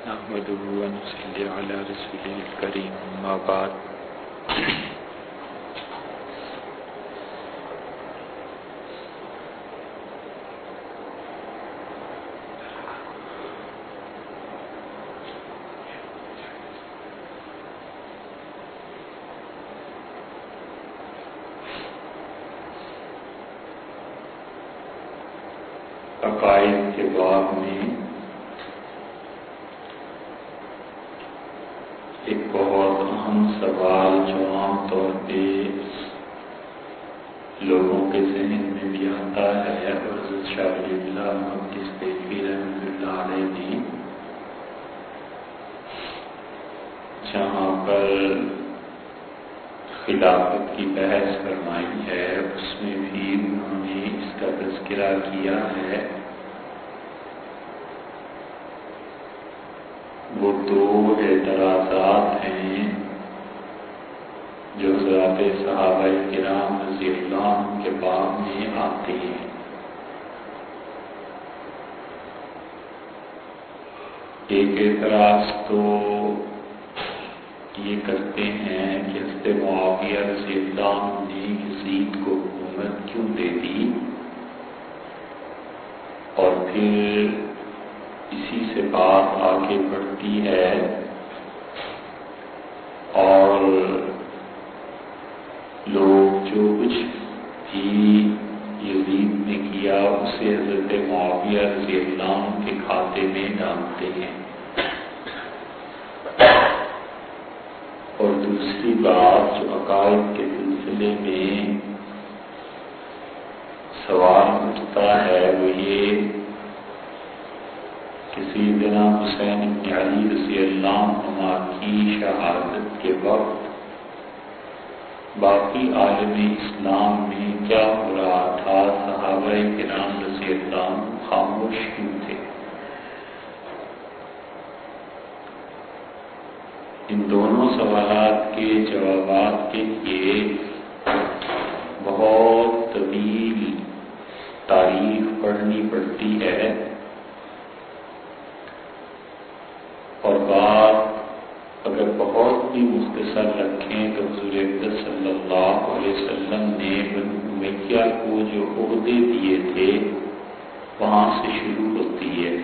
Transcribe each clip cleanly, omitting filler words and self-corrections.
نحمده ونصلي على رسوله الكريم اما بعد عقائد کے باب میں ایک بہت اہم سوال جو عام طور پہ لوگوں کے ذہن میں بھی آتا ہے اور حضرت شاہ ولی اللہ محدث دہلوی رحمۃ اللہ علیہ نے جہاں پر خلافت کی بحث فرمائی ہے اس میں بھی انہوں نے اس کا تذکرہ کیا ہے۔ وہ دو اعتراضات ہیں جو حضرات صحابہ کرام رضی اللہ عنہ کے باب میں آتے ہیں۔ ایک اعتراض تو یہ کرتے ہیں کہ حضرت معاویہ رضی اللہ عنہ نے یزید کو حکومت کیوں دے دی، اور پھر اسی سے بات آگے بڑھتی ہے اور لوگ جو کچھ بھی یزید نے کیا اسے حضرت معاویہ رضی اللہ عنہ کے کھاتے میں ڈالتے ہیں۔ اور دوسری بات جو عقائد کے سلسلے میں سوال اٹھتا ہے وہ یہ کہ سیدنا حسین بن علی رضی اللہ عنہ کی شہادت کے وقت باقی عالم اسلام میں کیا ہو رہا تھا، صحابہ کرام رضی اللہ عنہ خاموش کیوں تھے؟ ان دونوں سوالات کے جوابات کے لیے بہت طویل تاریخ پڑھنی پڑتی ہے، اور بات اگر بہت بھی مختصر رکھیں تو حضور اقدس صلی اللہ علیہ وسلم نے بنو امیہ کو جو عہدے دیے تھے وہاں سے شروع ہوتی ہے،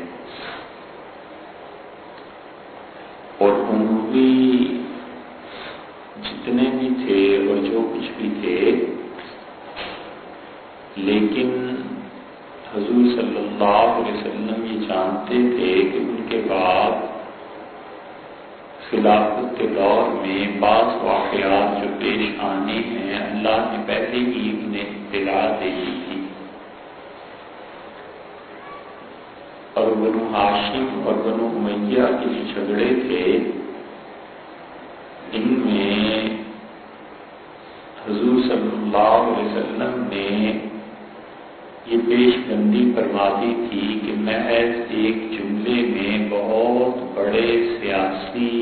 اور عمومی جتنے بھی تھے اور جو کچھ بھی تھے، لیکن حضور صلی اللہ علیہ وسلم یہ جانتے تھے کہ ان کے بعد خلافت کے دور میں بعض واقعات جو پیش آنے ہیں اللہ نے پہلے ہی انہیں اطلاع دے دی تھی، اور بنو ہاشم اور بنو امیہ کے جو جھگڑے تھے ان میں حضور صلی اللہ علیہ وسلم نے یہ پیش بندی فرما دی تھی کہ محض ایک جملے میں بہت بڑے سیاسی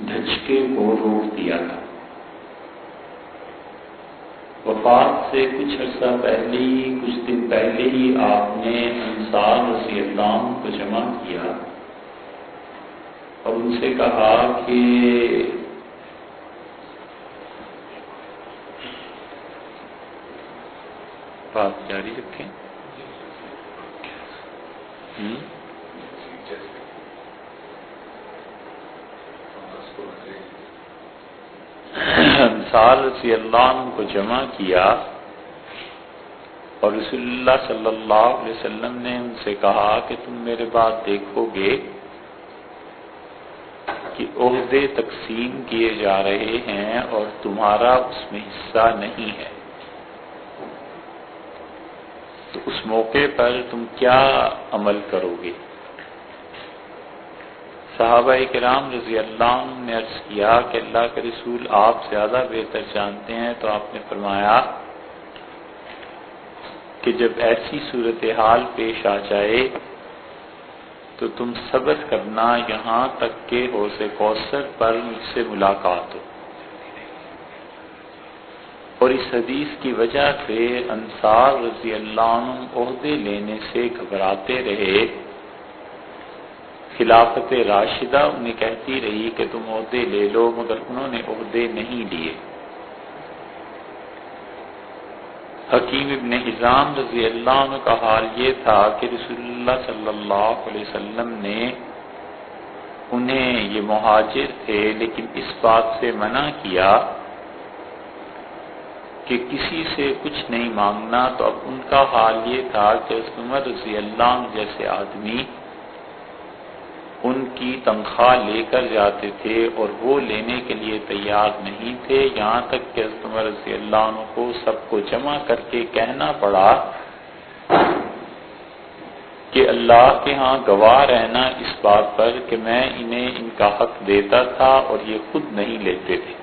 دھچکے کو روک دیا تھا۔ وفات سے کچھ عرصہ پہلے ہی، کچھ دن پہلے ہی آپ نے انصار رضی اللہ عنہ کو جمع کیا اور ان سے کہا کہ بات جاری رکھیں۔ انصار رضی اللہ عنہ کو جمع کیا اور رسول اللہ صلی اللہ علیہ وسلم نے ان سے کہا کہ تم میرے بعد دیکھو گے کہ عہدے تقسیم کیے جا رہے ہیں اور تمہارا اس میں حصہ نہیں ہے، تو اس موقع پر تم کیا عمل کرو گے؟ صحابہ کرام رضی اللہ عنہ نے عرض کیا کہ اللہ کے رسول آپ زیادہ بہتر جانتے ہیں، تو آپ نے فرمایا کہ جب ایسی صورتحال پیش آ جائے تو تم صبر کرنا یہاں تک کہ حوض کوثر پر مجھ سے ملاقات ہو۔ اور اس حدیث کی وجہ سے انصار رضی اللہ عنہ عہدے لینے سے گھبراتے رہے، خلافت راشدہ انہیں کہتی رہی کہ تم عہدے لے لو، مگر انہوں نے عہدے نہیں لیے۔ حکیم ابن حزام رضی اللہ عنہ کا حال یہ تھا کہ رسول اللہ صلی اللہ علیہ وسلم نے انہیں، یہ مہاجر تھے لیکن اس بات سے منع کیا کہ کسی سے کچھ نہیں مانگنا، تو اب ان کا حال یہ تھا کہ عمر رضی اللہ عنہ جیسے آدمی ان کی تنخواہ لے کر جاتے تھے اور وہ لینے کے لیے تیار نہیں تھے، یہاں تک کہ عمر رضی اللہ عنہ کو سب کو جمع کر کے کہنا پڑا کہ اللہ کے ہاں گواہ رہنا اس بات پر کہ میں انہیں ان کا حق دیتا تھا اور یہ خود نہیں لیتے تھے۔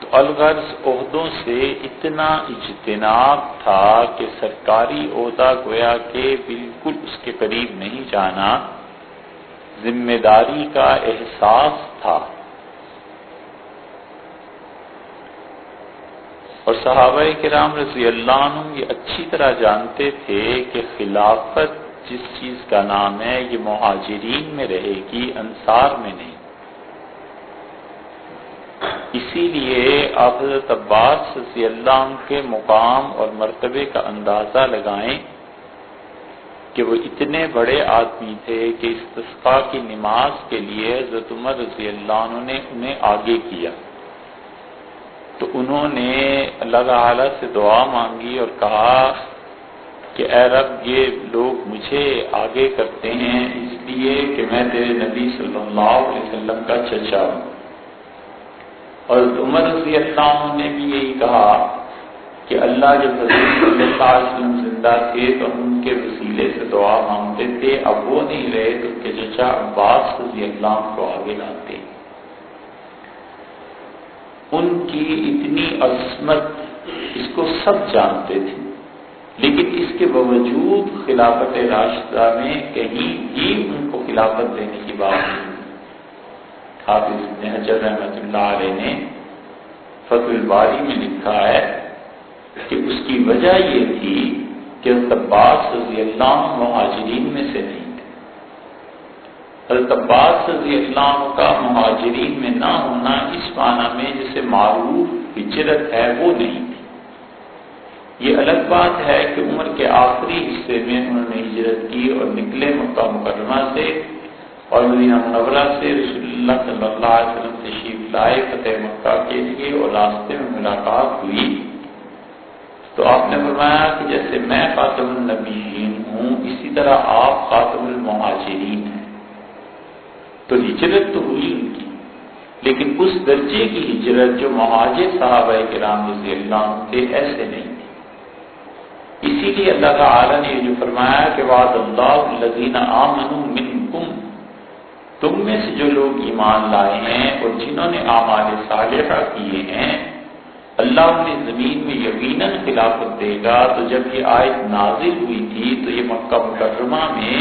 تو الغرض عہدوں سے اتنا اجتناب تھا کہ سرکاری عہدہ گویا کہ بالکل اس کے قریب نہیں جانا، ذمہ داری کا احساس تھا۔ اور صحابہ کرام رضی اللہ عنہ یہ اچھی طرح جانتے تھے کہ خلافت جس چیز کا نام ہے یہ مہاجرین میں رہے گی، انصار میں نہیں۔ اسی لیے آپ حضرت عباس رضی اللہ عنہ کے مقام اور مرتبے کا اندازہ لگائیں کہ وہ اتنے بڑے آدمی تھے کہ استسقاء کی نماز کے لیے حضرت عمر رضی اللہ عنہ نے انہیں آگے کیا، تو انہوں نے اللہ تعالی سے دعا مانگی اور کہا کہ اے رب یہ لوگ مجھے آگے کرتے ہیں اس لیے کہ میں تیرے نبی صلی اللہ علیہ وسلم کا چچا ہوں۔ اور عمر رضی اللہ عنہ نے بھی یہی کہا کہ اللہ جب حضور صلی اللہ علیہ وسلم زندہ تھے تو ہم ان کے وسیلے سے دعا مانگتے تھے، اب وہ نہیں رہے تو ان کے چچا عباس رضی اللہ عنہ کو آگے لاتے۔ ان کی اتنی عظمت اس کو سب جانتے تھے، لیکن اس کے باوجود خلافت راشدہ میں کہیں بھی ان کو خلافت دینے کی بات نہیں۔ حافظ ابن حجر رحمۃ اللہ علیہ نے فتح الباری میں لکھا ہے کہ اس کی وجہ یہ تھی کہ حضرت عباس رضی اللہ عنہ مہاجرین میں سے نہیں تھے۔ حضرت عباس رضی اللہ عنہ کا مہاجرین میں نہ ہونا اس معنی میں جسے معروف ہجرت ہے وہ نہیں تھی۔ یہ الگ بات ہے کہ عمر کے آخری حصے میں انہوں نے ہجرت کی اور نکلے مکہ مکرمہ سے اور مدینہ منورہ سے رسول اللہ صلی اللہ علیہ وسلم تشریف لائے فتح مکہ کے لیے، اور راستے میں ملاقات ہوئی تو آپ نے فرمایا کہ جیسے میں خاتم النبیین ہوں اسی طرح آپ خاتم المہاجرین ہیں۔ تو ہجرت تو ہوئی ان کی، لیکن اس درجے کی ہجرت جو مہاجر صحابہ کرام رضی اللہ عنہ تھے ایسے نہیں تھی۔ اسی لیے اللہ تعالی نے جو فرمایا کہ وعد اللہ الذین آمنوا منکم، تم میں سے جو لوگ ایمان لائے ہیں اور جنہوں نے اعمال صالحہ کیے ہیں، اللہ نے زمین میں یقیناً خلافت دے گا۔ تو جب یہ آیت نازل ہوئی تھی تو یہ مکہ مکرمہ میں،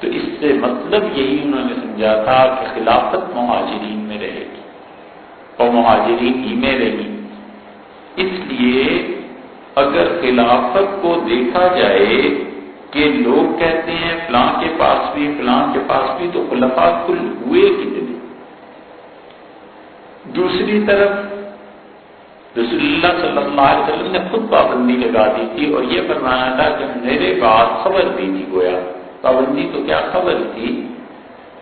تو اس سے مطلب یہی انہوں نے سمجھا تھا کہ خلافت مہاجرین میں رہے گی اور مہاجرین ہی میں رہی۔ اس لیے اگر خلافت کو دیکھا جائے کہ لوگ کہتے ہیں فلاں کے پاس بھی فلاں کے پاس بھی، تو خلفاء کل ہوئے کتنے؟ دوسری طرف رسول اللہ صلی اللہ علیہ وسلم نے خود پابندی لگا دی تھی اور یہ فرمایا تھا کہ میرے بعد خبر دی تھی، گویا پابندی تو کیا خبر تھی،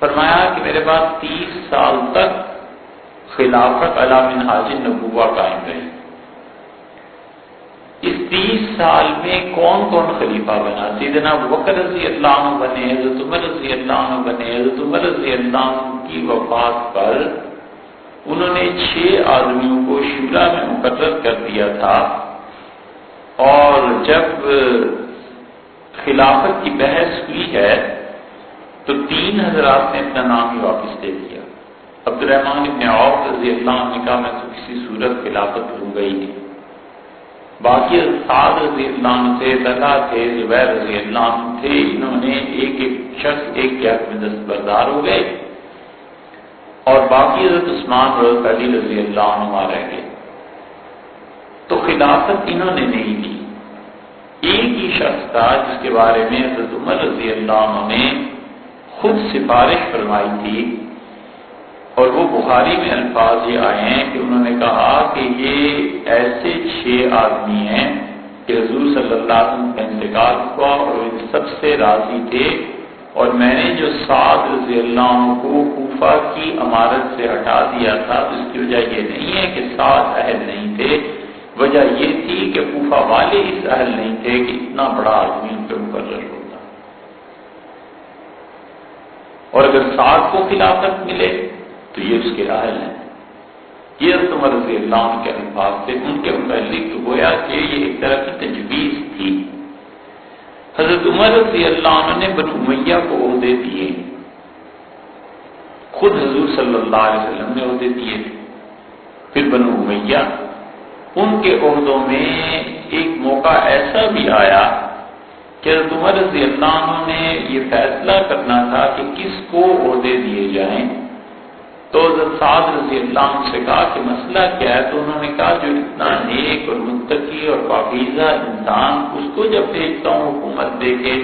فرمایا کہ میرے بعد 30 سال تک خلافت علی منہاج النبوہ قائم رہی۔ اس 30 سال میں کون کون خلیفہ بنا؟ سیدنا ابوبکر رضی اللہ عنہ بنے، حضرت عمر رضی اللہ عنہ بنے۔ حضرت عمر رضی اللہ عنہ کی وفات پر انہوں نے 6 آدمیوں کو شورا میں مقرر کر دیا تھا، اور جب خلافت کی بحث ہوئی ہے تو 3 حضرات نے اپنا نام ہی واپس دے دیا۔ عبدالرحمن ابن عوف رضی اللہ عنہ نے کہا میں تو کسی صورت خلافت ہو گئی نہیں۔ باقی سعد رضی اللہ عنہ تھے، طلحہ تھے، زبیر رضی اللہ عنہ تھے، انہوں نے ایک ایک شخص ایک کے حق میں دستبردار ہو گئے، اور باقی حضرت عثمان اور حضرت علی رضی اللہ عنہ رہ گئے۔ تو خلافت انہوں نے نہیں دی، ایک ہی شخص تھا جس کے بارے میں حضرت عمر رضی اللہ عنہ نے خود سفارش فرمائی تھی، اور وہ بخاری میں الفاظ یہ آئے ہیں کہ انہوں نے کہا کہ یہ ایسے 6 آدمی ہیں کہ حضور صلی اللہ علیہ وسلم کا انتقال ہوا اور ان سب سے راضی تھے، اور میں نے جو سعد رضی اللہ عنہ کو کوفہ کی امارت سے ہٹا دیا تھا تو اس کی وجہ یہ نہیں ہے کہ سعد اہل نہیں تھے، وجہ یہ تھی کہ کوفہ والے اس اہل نہیں تھے کہ اتنا بڑا آدمی ان پہ مقرر ہوتا، اور اگر سعد کو خلافت ملے تو یہ اس کے اہل ہیں۔ یہ حضرت عمر رضی اللہ عنہ کے الفاظ تھے، ان کے متعلق تو گویا کہ یہ ایک طرح کی تجویز تھی۔ حضرت عمر رضی اللہ عنہ نے بنو امیہ کو عہدے دیے، خود حضور صلی اللہ علیہ وسلم نے عہدے دیے تھے۔ پھر بنو امیہ، ان کے عہدوں میں ایک موقع ایسا بھی آیا کہ حضرت عمر رضی اللہ عنہ نے یہ فیصلہ کرنا تھا کہ کس کو عہدے دیے جائیں، تو حضرت سعد رضی اللہ عنہ سے کہا کہ مسئلہ کیا ہے، تو انہوں نے کہا جو اتنا نیک اور متقی اور پاکیزہ انسان، اس کو جب بھیجتا ہوں حکومت دے کے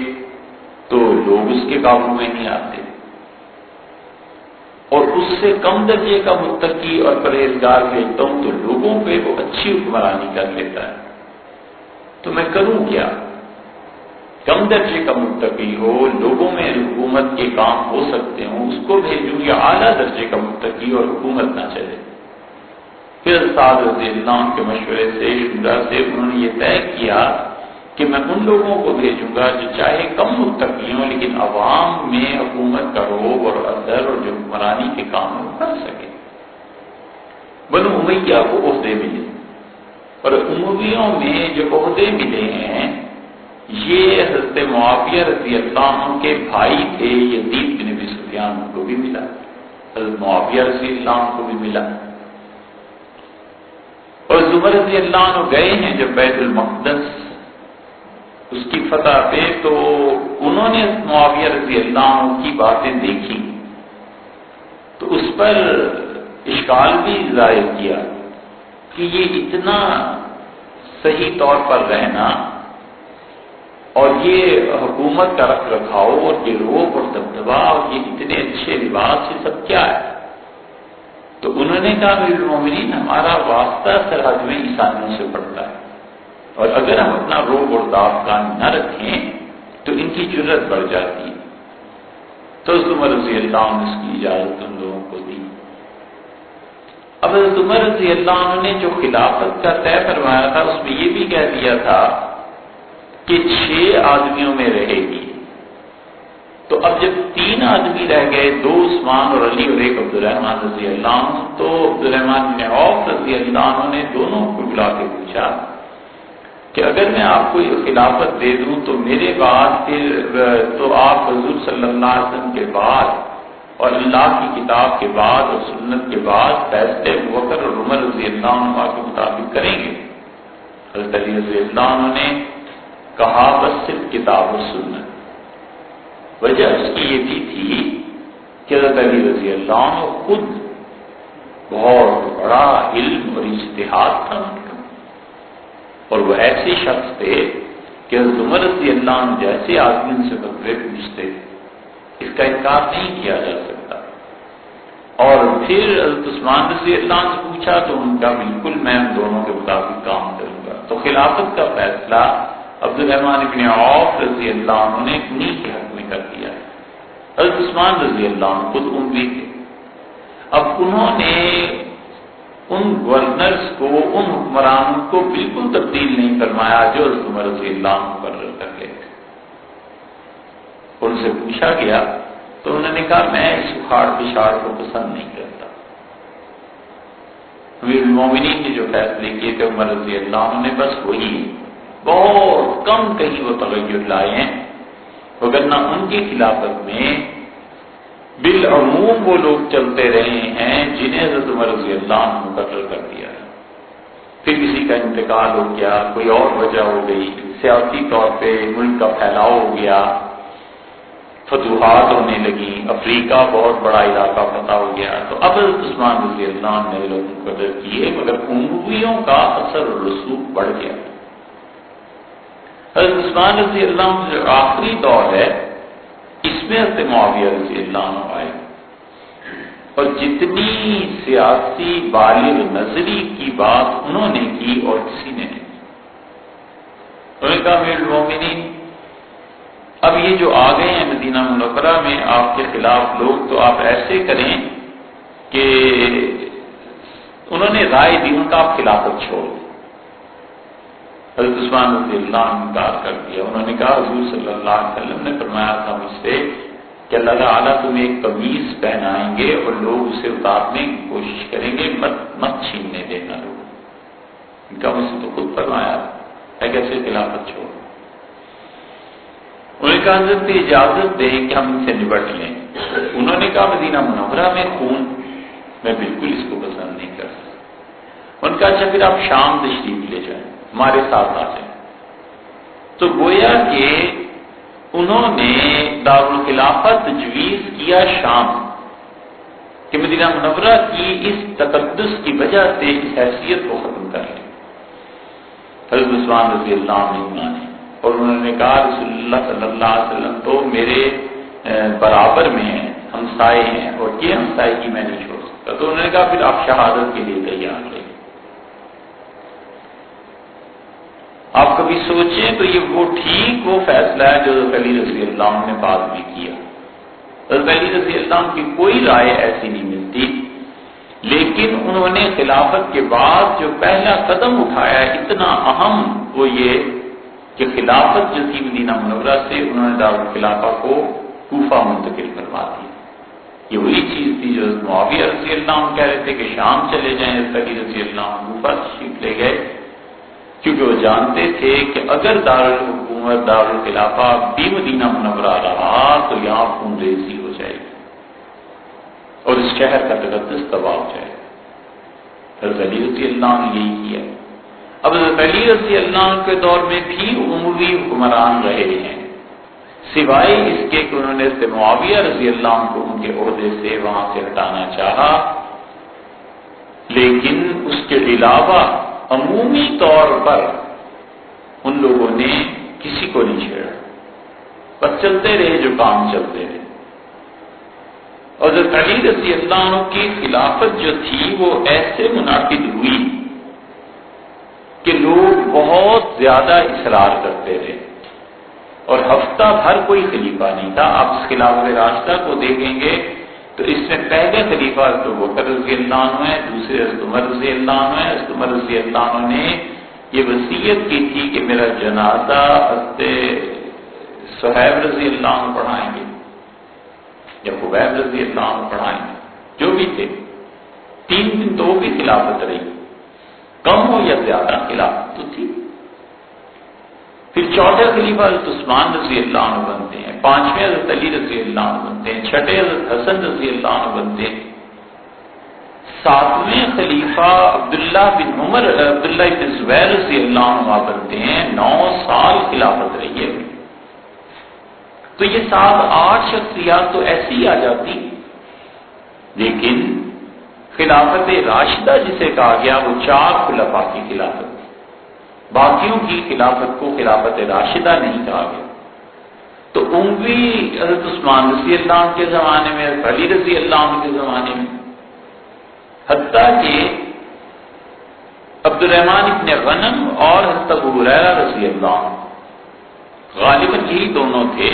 تو لوگ اس کے قابو میں نہیں آتے، اور اس سے کم درجے کا متقی اور پرہیزگار بھیجتا ہوں تو لوگوں پہ وہ اچھی حکمرانی کر لیتا ہے، تو میں کروں کیا؟ کم درجے کا متقی ہو، لوگوں میں حکومت کے کام ہو سکتے ہوں، اس کو بھیجوں یا اعلیٰ درجے کا متقی اور حکومت نہ چلے؟ پھر سعد رضی اللہ عنہ کے مشورے سے، شورا سے انہوں نے یہ طے کیا کہ میں ان لوگوں کو بھیجوں گا جو چاہے کم متقی ہوں لیکن عوام میں حکومت کا روب اور اثر اور جو حکمرانی کے کام ہے وہ کر سکے۔ بنو امیہ کو عہدے ملے، اور امویوں میں جو عہدے ملے ہیں یہ حضرت معاویہ رضی اللہ عنہ کے بھائی تھے یزید بن ابی سفیان کو بھی ملا، حضرت معاویہ رضی اللہ عنہ کو بھی ملا۔ اور عمر رضی اللہ عنہ گئے ہیں جب بیت المقدس اس کی فتح پہ، تو انہوں نے معاویہ رضی اللہ عنہ کی باتیں دیکھی تو اس پر اشکال بھی ظاہر کیا کہ یہ اتنا صحیح طور پر رہنا اور یہ حکومت کا رکھ رکھاؤ اور یہ روب اور دبدبا اور یہ اتنے اچھے لباس، یہ سب کیا ہے؟ تو انہوں نے کہا امیر المومنین، ہمارا واسطہ سرحد میں عیسائیوں سے پڑتا ہے، اور اگر ہم اپنا روب اور دافکان نہ رکھیں تو ان کی جرت بڑھ جاتی ہے۔ تو حضرت عمر رضی اللہ عنہ نے اس کی اجازت ان لوگوں کو دی۔ اب حضرت عمر رضی اللہ عنہ نے جو خلافت کا طے فرمایا تھا اس میں یہ بھی کہہ دیا تھا کہ 6 آدمیوں میں رہے گی، تو اب جب 3 آدمی رہ گئے، 2 عثمان اور علی اور 1 عبد الرحمن رضی اللہ عنہ، تو عبد الرحمن بن عوف رضی اللہ عنہ نے دونوں کو بلا کے پوچھا کہ اگر میں آپ کو یہ خلافت دے دوں تو میرے بعد پھر تو آپ حضور صلی اللہ علیہ وسلم کے بعد اور اللہ کی کتاب کے بعد اور سنت کے بعد فیصلے ابوبکر اور عمر رضی اللہ عنہ کے مطابق کریں گے؟ حضرت علی رضی اللہ عنہ نے کہا بس صرف کتاب و سنت۔ وجہ اس کی یہ بھی تھی کہ حضرت علی رضی اللہ عنہ خود بہت بڑا علم اور اجتہاد تھا ان کا، اور وہ ایسے شخص تھے کہ حضرت عمر رضی اللہ عنہ جیسے آدمی ان سے فتوے پوچھتے، اس کا انکار نہیں کیا جا سکتا۔ اور پھر حضرت عثمان رضی اللہ عنہ سے پوچھا تو ان کا بالکل میں ان دونوں کے مطابق کام کروں گا۔ تو خلافت کا فیصلہ عبد الرحمن بن عوف رضی اللہ عنہ نے انہی کے حق میں کر دیا ہے۔ حضرت عثمان رضی اللہ عنہ خود اموی تھے، اب انہوں نے ان گورنرز کو، ان حکمرانوں کو بالکل تبدیل نہیں فرمایا جو حضرت عمر رضی اللہ عنہ مقرر کر گئے تھے۔ ان سے پوچھا گیا تو انہوں نے کہا میں اس اکھاڑ پچھاڑ کو پسند نہیں کرتا۔ امیر المومنین نے جو فیصلے کیے تھے عمر رضی اللہ عنہ نے بس وہی، بہت کم کہیں وہ تغیر لائے ہیں، وگرنہ ان کی خلافت میں بالعموم وہ لوگ چلتے رہے ہیں جنہیں حضرت عمر رضی اللہ عنہ مقرر کر دیا ہے۔ پھر کسی کا انتقال ہو گیا، کوئی اور وجہ ہو گئی، سیاسی طور پہ ملک کا پھیلاؤ ہو گیا، فتوحات ہونے لگی، افریقہ بہت بڑا علاقہ فتح ہو گیا، تو اب حضرت عثمان رضی اللہ عنہ نے لوگ مقرر کیے، مگر امویوں کا اثر اور رسوخ بڑھ گیا۔ حضرت عثمان رضی اللہ عنہ جو آخری دور ہے اس میں حضرت معاویہ رضی اللہ عنہ آئے، اور جتنی سیاسی بالغ نظری کی بات انہوں نے کی اور کسی نے نہیں، انہوں نے کہا امیر المومنین اب یہ جو آ گئے ہیں مدینہ منورہ میں آپ کے خلاف لوگ، تو آپ ایسے کریں کہ انہوں نے رائے دی ان کا آپ خلافت چھوڑ دیں۔ حضرت عثمان رضی اللہ عنہ نے انکار کر دیا، انہوں نے کہا حضور صلی اللہ علیہ وسلم نے فرمایا تھا مجھ سے کہ اللہ تعالیٰ تمہیں ایک قمیص پہنائیں گے اور لوگ اسے اتارنے کی کوشش کریں گے، مت چھیننے دینا لوگ۔ ان کا مجھ سے تو خود فرمایا ہے کیسے خلافت چھوڑ۔ انہوں نے کہا حضرت اجازت دیں کہ ہم ان سے نبٹ لیں۔ انہوں نے کہا مدینہ منورہ میں خون، میں بالکل اس کو پسند نہیں کر سکتا۔ ان کا اچھا پھر آپ شام تشریف لے جائیں، ہمارے ساتھ آ جائیں۔ تو گویا کہ انہوں نے دارالخلافت تجویز کیا شام، کہ مدینہ منورہ کی اس تقدس کی وجہ سے اس حیثیت کو ختم کر لیں۔ حضرت عثمان رضی اللہ عنہ نے مانے، اور انہوں نے کہا رسول اللہ صلی اللہ علیہ وسلم تو میرے برابر میں ہیں، ہمسائے ہیں، اور یہ ہمسائے میں نہیں چھوڑ سکتا۔ تو انہوں نے کہا پھر آپ شہادت کے لیے تیار رہیں۔ آپ کبھی سوچیں تو یہ وہ فیصلہ ہے جو حضرت علی رضی اللہ عنہ نے بعد میں کیا۔ حضرت علی رضی اللہ عنہ کی کوئی رائے ایسی نہیں ملتی، لیکن انہوں نے خلافت کے بعد جو پہلا قدم اٹھایا اتنا اہم، وہ یہ کہ خلافت جو تھی مدینہ منورہ سے انہوں نے دارالخلافہ کو کوفہ منتقل کروا دیا۔ یہ وہی چیز تھی جو معاویہ رضی اللہ عنہ کہہ رہے تھے کہ شام چلے جائیں، حضرت علی رضی اللہ عنہ کوفہ تشریف لے گئے، کیونکہ وہ جانتے تھے کہ اگر دارالحکومت دارالخلافہ بھی مدینہ منورہ رہا تو یہاں خون ریزی ہو جائے گی اور اس شہر کا تقدس تباہ ہو جائے گا۔ حضرت علی رضی اللہ عنہ نے یہی کیا۔ اب حضرت علی رضی اللہ عنہ کے دور میں بھی عموی حکمران رہے ہیں، سوائے اس کے کہ انہوں نے حضرت معاویہ رضی اللہ عنہ کو ان کے عہدے سے وہاں سے ہٹانا چاہا، لیکن اس کے علاوہ عمومی طور پر ان لوگوں نے کسی کو نہیں چھیڑا، بس چلتے رہے جو کام چلتے رہے۔ اور حضرت علی رضی اللہ عنہ کی خلافت جو تھی وہ ایسے منعقد ہوئی کہ لوگ بہت زیادہ اصرار کرتے رہے، اور ہفتہ بھر کوئی خلیفہ نہیں تھا۔ آپ اس خلافت راشدہ کو دیکھیں گے تو اس میں پہلے خلیفہ حضرت ابوبکر رضی اللہ عنہ ہے، دوسرے حضرت عمر رضی اللہ عنہ ہے۔ حضرت عمر رضی اللہ عنہ نے یہ وصیت کی تھی کہ میرا جنازہ حضرت صہیب رضی اللہ عنہ پڑھائیں گے یا خبیب رضی اللہ عنہ پڑھائیں گے، جو بھی تھے۔ 3 دن تو وہ بھی خلافت رہی، کم ہو یا زیادہ خلافت تو تھی۔ پھر چوتھے خلیفہ حضرت عثمان رضی اللہ عنہ بنتے ہیں، 5ویں حضرت علی رضی اللہ عنہ بنتے ہیں، 6ٹھے حضرت حسن رضی اللہ عنہ بنتے ہیں، 7ویں خلیفہ عبداللہ بن زبیر رضی اللہ عنہ بنتے ہیں۔ 9 سال خلافت رہی ہے۔ تو یہ 7-8 شخصیات تو ایسی ہی آ جاتی، لیکن خلافت راشدہ جسے کہا گیا وہ 4 خلفاء کی خلافت، باقیوں کی خلافت کو خلافت راشدہ نہیں کہا گیا۔ تو عموی حضرت عثمان رضی اللہ عنہ کے زمانے میں، حضرت علی رضی اللہ عنہ کے زمانے میں، حتیٰ کہ عبد الرحمن ابن غنم اور حضرت ابو ہریرہ رضی اللہ عنہ، غالباً یہی دونوں تھے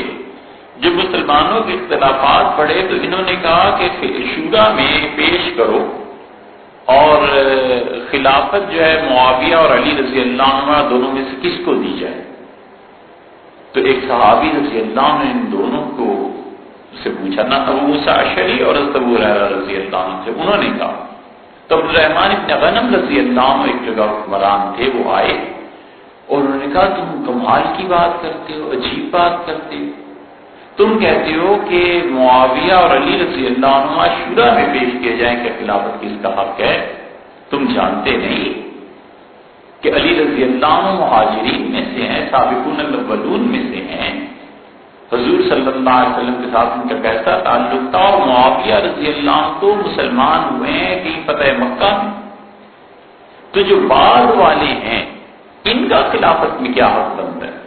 جب مسلمانوں کے اختلافات پڑے تو انہوں نے کہا کہ شورا میں پیش کرو اور خلافت جو ہے معاویہ اور علی رضی اللہ عنہ دونوں میں سے کس کو دی جائے۔ تو ایک صحابی رضی اللہ عنہ نے ان دونوں کو سے پوچھا، نہ ابو موسیٰ اشعری اور حضرت ابو ہریرہ رضی اللہ عنہ سے، انہوں نے کہا۔ تو عبد الرحمن ابن غنم رضی اللہ عنہ ایک جگہ حکمران تھے، وہ آئے اور انہوں نے کہا تم کمال کی بات کرتے ہو، عجیب بات کرتے ہو، تم کہتے ہو کہ معاویہ اور علی رضی اللہ عنہ شورا میں پیش کیے جائیں کہ خلافت کس کا حق ہے، تم جانتے نہیں کہ علی رضی اللہ عنہ مہاجرین میں سے ہیں، سابقون الاولون میں سے ہیں، حضور صلی اللہ علیہ وسلم کے ساتھ ان کا کیسا تعلق تھا، اور معاویہ رضی اللہ عنہ تو مسلمان ہوئے ہیں کہ فتح مکہ میں، تو جو بعد والے ہیں ان کا خلافت میں کیا حق بنتا ہے۔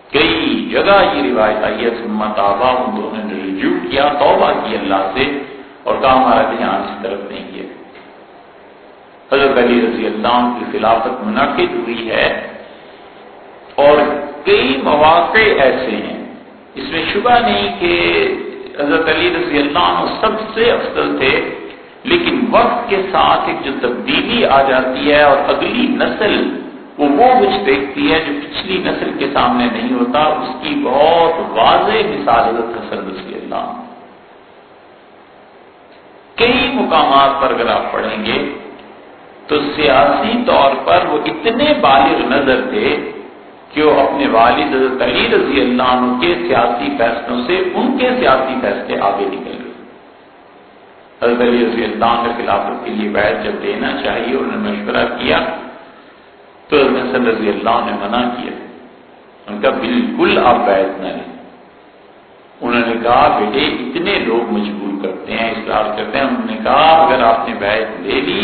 کئی جگہ یہ روایت آئی ہے ثم تابا، ان دونوں نے رجوع کیا، توبہ کی اللہ سے، اور کہا ہمارا دھیان اس طرف نہیں ہے۔ حضرت علی رضی اللہ عنہ کی خلافت منعقد ہوئی ہے، اور کئی مواقع ایسے ہیں، اس میں شبہ نہیں کہ حضرت علی رضی اللہ عنہ سب سے افضل تھے، لیکن وقت کے ساتھ ایک جو تبدیلی آ جاتی ہے اور اگلی نسل وہ کچھ دیکھتی ہے جو پچھلی نسل کے سامنے نہیں ہوتا، اس کی بہت واضح مثال حضرت حسن رضی اللہ عنہ۔ کئی مقامات پر اگر آپ پڑھیں گے تو سیاسی طور پر وہ اتنے بالغ نظر تھے کہ وہ اپنے والد حضرت علی رضی اللہ عنہ کے سیاسی فیصلوں سے ان کے سیاسی فیصلے آگے نکل گئے۔ حضرت علی رضی اللہ عنہ خلافت کے لیے بیعت جب لینا چاہیے، انہوں نے مشورہ کیا تو حضرت حسن رضی اللہ عنہ نے منع کیا، ان کا بالکل آپ بیعت نہ لیں۔ انہوں نے کہا بیٹے اتنے لوگ مجبور کرتے ہیں، اصرار کرتے ہیں، انہوں نے کہا اگر آپ نے بیعت لے لی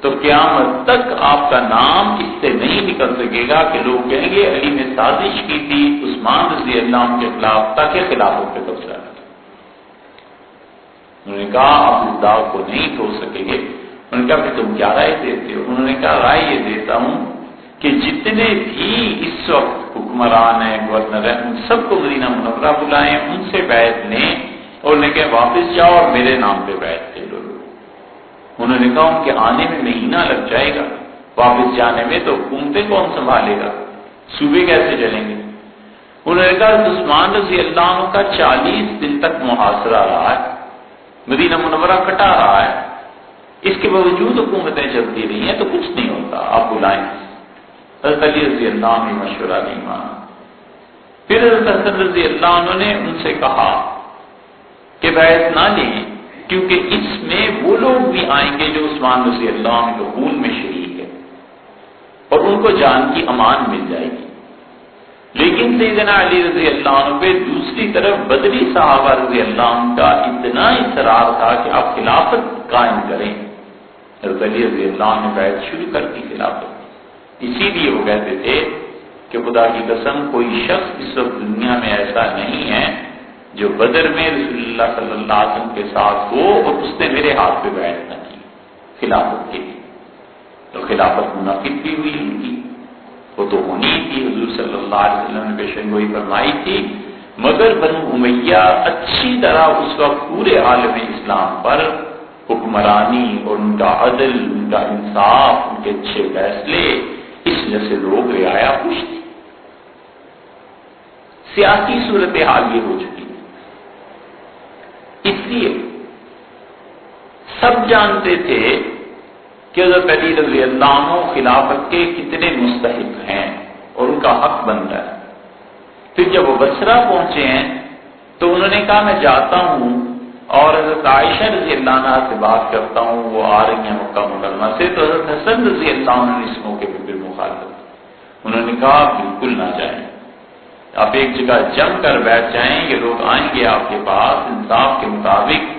تو قیامت تک آپ کا نام اس سے نہیں نکل سکے گا کہ لوگ کہیں گے علی نے سازش کی تھی عثمان رضی اللہ عنہ کے خلاف تاکہ خلافت پہ قبضہ رکھے۔ انہوں نے کہا آپ اس داغ کو نہیں دھو سکیں گے۔ انہوں نے کہا کہ تم کیا رائے دیتے ہو؟ انہوں نے کہا رائے یہ دیتا ہوں کہ جتنے بھی اس وقت حکمران ہیں، گورنر ہیں، ان سب کو مدینہ منورہ بلائیں، ان سے بیعت لیں اور انہیں کہیں واپس جاؤ اور میرے نام پہ بیعت لے لو۔ انہوں نے کہا ان کے آنے میں مہینہ لگ جائے گا، واپس جانے میں تو حکومتیں کون سنبھالے گا، صوبے کیسے چلیں گے؟ انہوں نے کہا عثمان رضی اللہ عنہ کا 40 دن تک محاصرہ رہا ہے، مدینہ منورہ کٹا رہا ہے، اس کے باوجود حکومتیں چلتی رہی ہیں تو کچھ نہیں ہوتا، آپ بلائیں۔ حضرت علی رضی اللہ عنہ نے مشورہ نہیں مانا۔ پھر حضرت حسن رضی اللہ عنہ نے ان سے کہا کہ بیعت نہ لیں، کیونکہ اس میں وہ لوگ بھی آئیں گے جو عثمان رضی اللہ عنہ کے خون میں شریک ہے اور ان کو جان کی امان مل جائے گی۔ لیکن سیدنا علی رضی اللہ عنہ پہ دوسری طرف بدری صحابہ رضی اللہ عنہ کا اتنا اصرار تھا کہ آپ خلافت قائم کریں۔ حضرت علی رضی اللہ عنہ نے بیعت شروع کر دی خلافت، اسی لیے وہ کہتے تھے کہ خدا کی قسم کوئی شخص اس وقت دنیا میں ایسا نہیں ہے جو بدر میں رسول اللہ صلی اللہ علیہ وسلم کے ساتھ ہو اور اس نے میرے ہاتھ پہ بیعت نہ کی خلافت کے لیے۔ تو خلافت منعقد بھی ہوئی ان کی، وہ تو ہونی تھی، حضور صلی اللہ علیہ وسلم نے پیشن گوئی فرمائی تھی، مگر بنو امیہ اچھی طرح اس وقت پورے عالم اسلام پر حکمرانی اور ان کا عدل، ان کا انصاف، ان کے اچھے فیصلے، اس وجہ سے لوگ رعایا خوش تھی۔ سیاسی صورتحال یہ ہو چکی، اس لیے سب جانتے تھے کہ حضرت علی رضی اللہ عنہ خلافت کے کتنے مستحق ہیں اور ان کا حق بنتا ہے۔ پھر جب وہ بصرہ پہنچے ہیں تو انہوں نے کہا میں جاتا ہوں اور حضرت عائشہ رضی اللہ عنہ سے بات کرتا ہوں، وہ آ رہی ہیں مکہ مکرمہ سے، تو حضرت حسن رضی اللہ عنہ نے اس موقع پہ پھر مخالفت، انہوں نے کہا بالکل نہ جائیں، آپ ایک جگہ جم کر بیٹھ جائیں، یہ لوگ آئیں گے آپ کے پاس، انصاف کے مطابق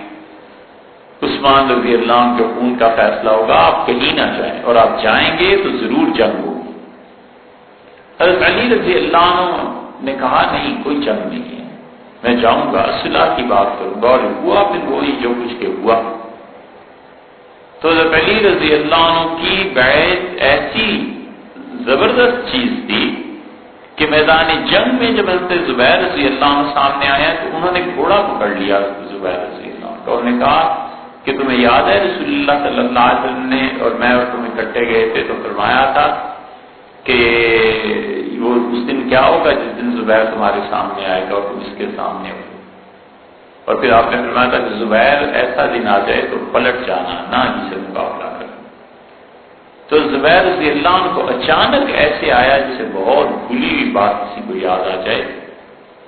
عثمان رضی اللہ عنہ کے خون کا فیصلہ ہوگا، آپ کہیں نہ جائیں، اور آپ جائیں گے تو ضرور جنگ ہوگی۔ حضرت علی رضی اللہ عنہ نے کہا نہیں کوئی جنگ نہیں ہے، میں جاؤں گا، صلح کی بات کروں گا، اور ہوا پھر وہی جو کچھ کے ہوا۔ تو حضرت علی رضی اللہ عنہ کی بیعت ایسی زبردست چیز تھی کہ میدان جنگ میں جب حضرت زبیر رضی اللہ عنہ سامنے آیا تو انہوں نے گھوڑا پکڑ لیا زبیر رضی اللہ عنہ، اور نے کہا کہ تمہیں یاد ہے رسول اللہ صلی اللہ علیہ وسلم نے اور میں اور تم اکٹھے گئے تھے تو فرمایا تھا کہ وہ اس دن کیا ہوگا جس دن زبیر تمہارے سامنے آئے گا اور تم اس کے سامنے ہو، اور پھر آپ نے فرمایا تھا کہ زبیر ایسا دن آ جائے تو پلٹ جانا، نہ جسے مقابلہ کرنا۔ تو زبیر رضی اللہ عنہ کو اچانک ایسے آیا جسے بہت بھولی ہوئی بات کسی کو یاد آ جائے،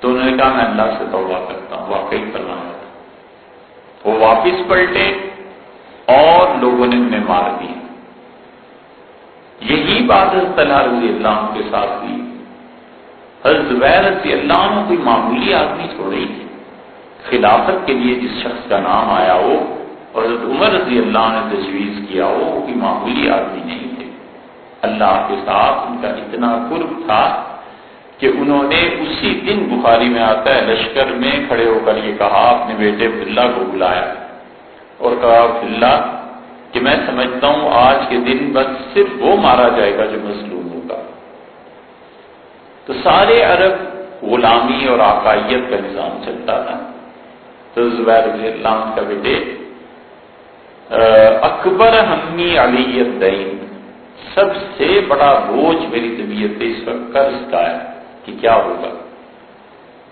تو انہوں نے کہا میں اللہ سے توبہ کرتا ہوں، واقعی فرمایا تھا۔ وہ واپس پلٹے اور لوگوں نے انہیں مار دیا۔ یہی بات حضرت طلحہ رضی اللہ عنہ کے ساتھ ہوئی۔ حضرت زبیر رضی اللہ عنہ کوئی معمولی آدمی تھوڑی تھے، خلافت کے لیے جس شخص کا نام آیا ہو اور حضرت عمر رضی اللہ عنہ نے تجویز کیا ہو، وہ کوئی معمولی آدمی نہیں تھے۔ اللہ کے ساتھ ان کا اتنا قرب تھا کہ انہوں نے اسی دن بخاری میں آتا ہے لشکر میں کھڑے ہو کر یہ کہا، اپنے بیٹے عبداللہ کو بلایا اور کہا عبداللہ کہ میں سمجھتا ہوں آج کے دن بس صرف وہ مارا جائے گا جو مظلوم ہوگا۔ تو سارے عرب غلامی اور آقائیت کا نظام چلتا تھا، تو زبیر رضی اللہ عنہ کا بیٹے اکبر ہمی علی الدین، سب سے بڑا بوجھ میری طبیعت پہ اس وقت قرض کا ہے کہ کیا ہوگا،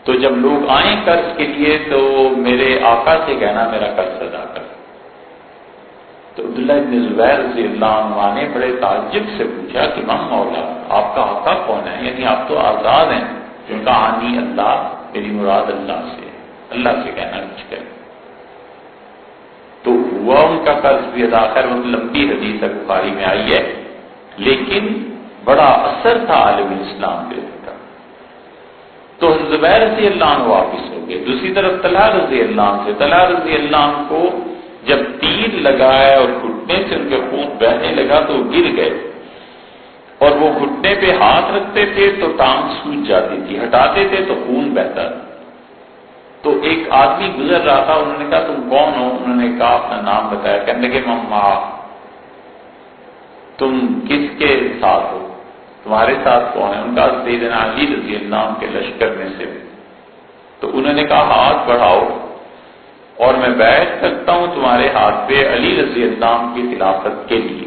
تو جب لوگ آئیں قرض کے لیے تو میرے آقا سے کہنا میرا قرض ادا کر۔ تو عبداللہ ابن زبیر رضی اللہ عنہ نے بڑے تعجب سے پوچھا کہ مم مولا، آپ کا آقا کون ہے؟ یعنی آپ تو آزاد ہیں۔ ان کا آنی اللہ، میری مراد اللہ سے، اللہ سے کہنا کچھ کرے۔ تو ہوا ان کا قرض بھی ادا کر، وہ لمبی حدیث بخاری میں آئی ہے، لیکن بڑا اثر تھا عالم اسلام پہ ان کا۔ تو زبیر رضی اللہ عنہ واپس ہو گئے۔ دوسری طرف طلحہ رضی اللہ عنہ سے، طلحہ رضی اللہ عنہ کو جب تیر لگایا اور گھٹنے سے ان کے خون بہنے لگا تو گر گئے، اور وہ گھٹنے پہ ہاتھ رکھتے تھے تو ٹانگ سوج جاتی تھی، ہٹاتے تھے تو خون بہتا تھا۔ تو ایک آدمی گزر رہا تھا، انہوں نے کہا تم کون ہو؟ انہوں نے کہا اپنا نام بتایا، کہنے لگے مما، تم کس کے ساتھ ہو؟ تمہارے ساتھ کون ہے؟ ان کا سیدنا علی رضی اللہ عنہ کے لشکر میں سے۔ تو انہوں نے کہا ہاتھ بڑھاؤ اور میں بیعت کرتا ہوں تمہارے ہاتھ پہ علی رضی اللہ عنہ کی خلافت کے لیے۔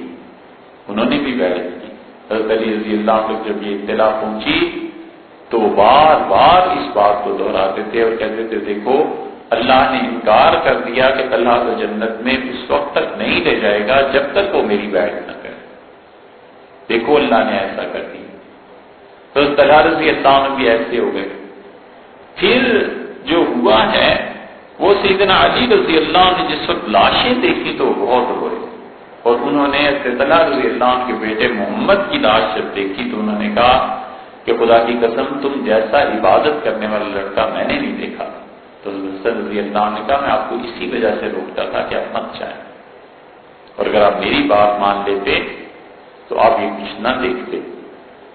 انہوں نے بھی بیعت کی۔ حضرت علی رضی اللہ عنہ جب یہ اطلاع پہنچی تو بار بار اس بات کو دہراتے تھے اور کہتے تھے دیکھو اللہ نے انکار کر دیا کہ طلحہ کو جنت میں اس وقت تک نہیں لے جائے گا جب تک وہ میری بیعت نہ کرے۔ دیکھو اللہ نے ایسا کر دیا۔ تو طلحہ رضی اللہ عنہ بھی ایسے ہو گئے۔ پھر جو ہوا ہے وہ سیدنا علی رضی اللہ عنہ نے جس وقت لاشیں دیکھی تو بہت روئے، اور انہوں نے طلحہ رضی اللہ عنہ کے بیٹے محمد کی لاش جب دیکھی تو انہوں نے کہا کہ خدا کی قسم تم جیسا عبادت کرنے والا لڑکا میں نے نہیں دیکھا۔ تو حسن رضی اللہ عنہ نے کہا میں آپ کو اسی وجہ سے روکتا تھا کہ آپ مت جائیں، اور اگر آپ میری بات مان لیتے تو آپ یہ کچھ نہ دیکھتے۔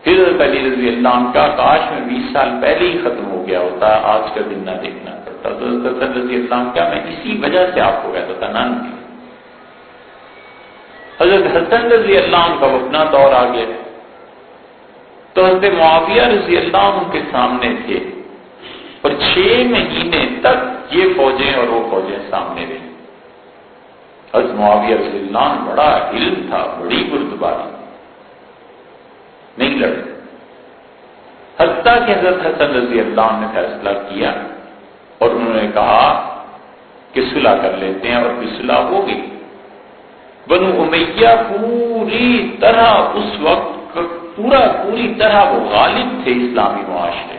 پھر علی رضی اللہ عنہ کا کاش میں 20 سال پہلے ہی ختم ہو گیا ہوتا، آج کا دن نہ دیکھنا پڑتا۔ تو حسن رضی اللہ عنہ کا میں اسی وجہ سے آپ کو کہتا تھا نہ۔ حضرت حسن رضی اللہ عنہ کا اپنا دور آ گیا تو حضرت معاویہ رضی اللہ عنہ کے سامنے تھے، اور 6 مہینے تک یہ فوجیں اور وہ فوجیں سامنے رہی۔ حضرت معاویہ رضی اللہ عنہ بڑا علم تھا، بڑی بردباری، نہیں لڑے، حتیٰ کہ حضرت حسن رضی اللہ عنہ نے فیصلہ کیا اور انہوں نے کہا کہ صلح کر لیتے ہیں، اور پھر صلح ہو گئی۔ بنو امیہ پوری طرح اس وقت پوری طرح وہ غالب تھے اسلامی معاشرے۔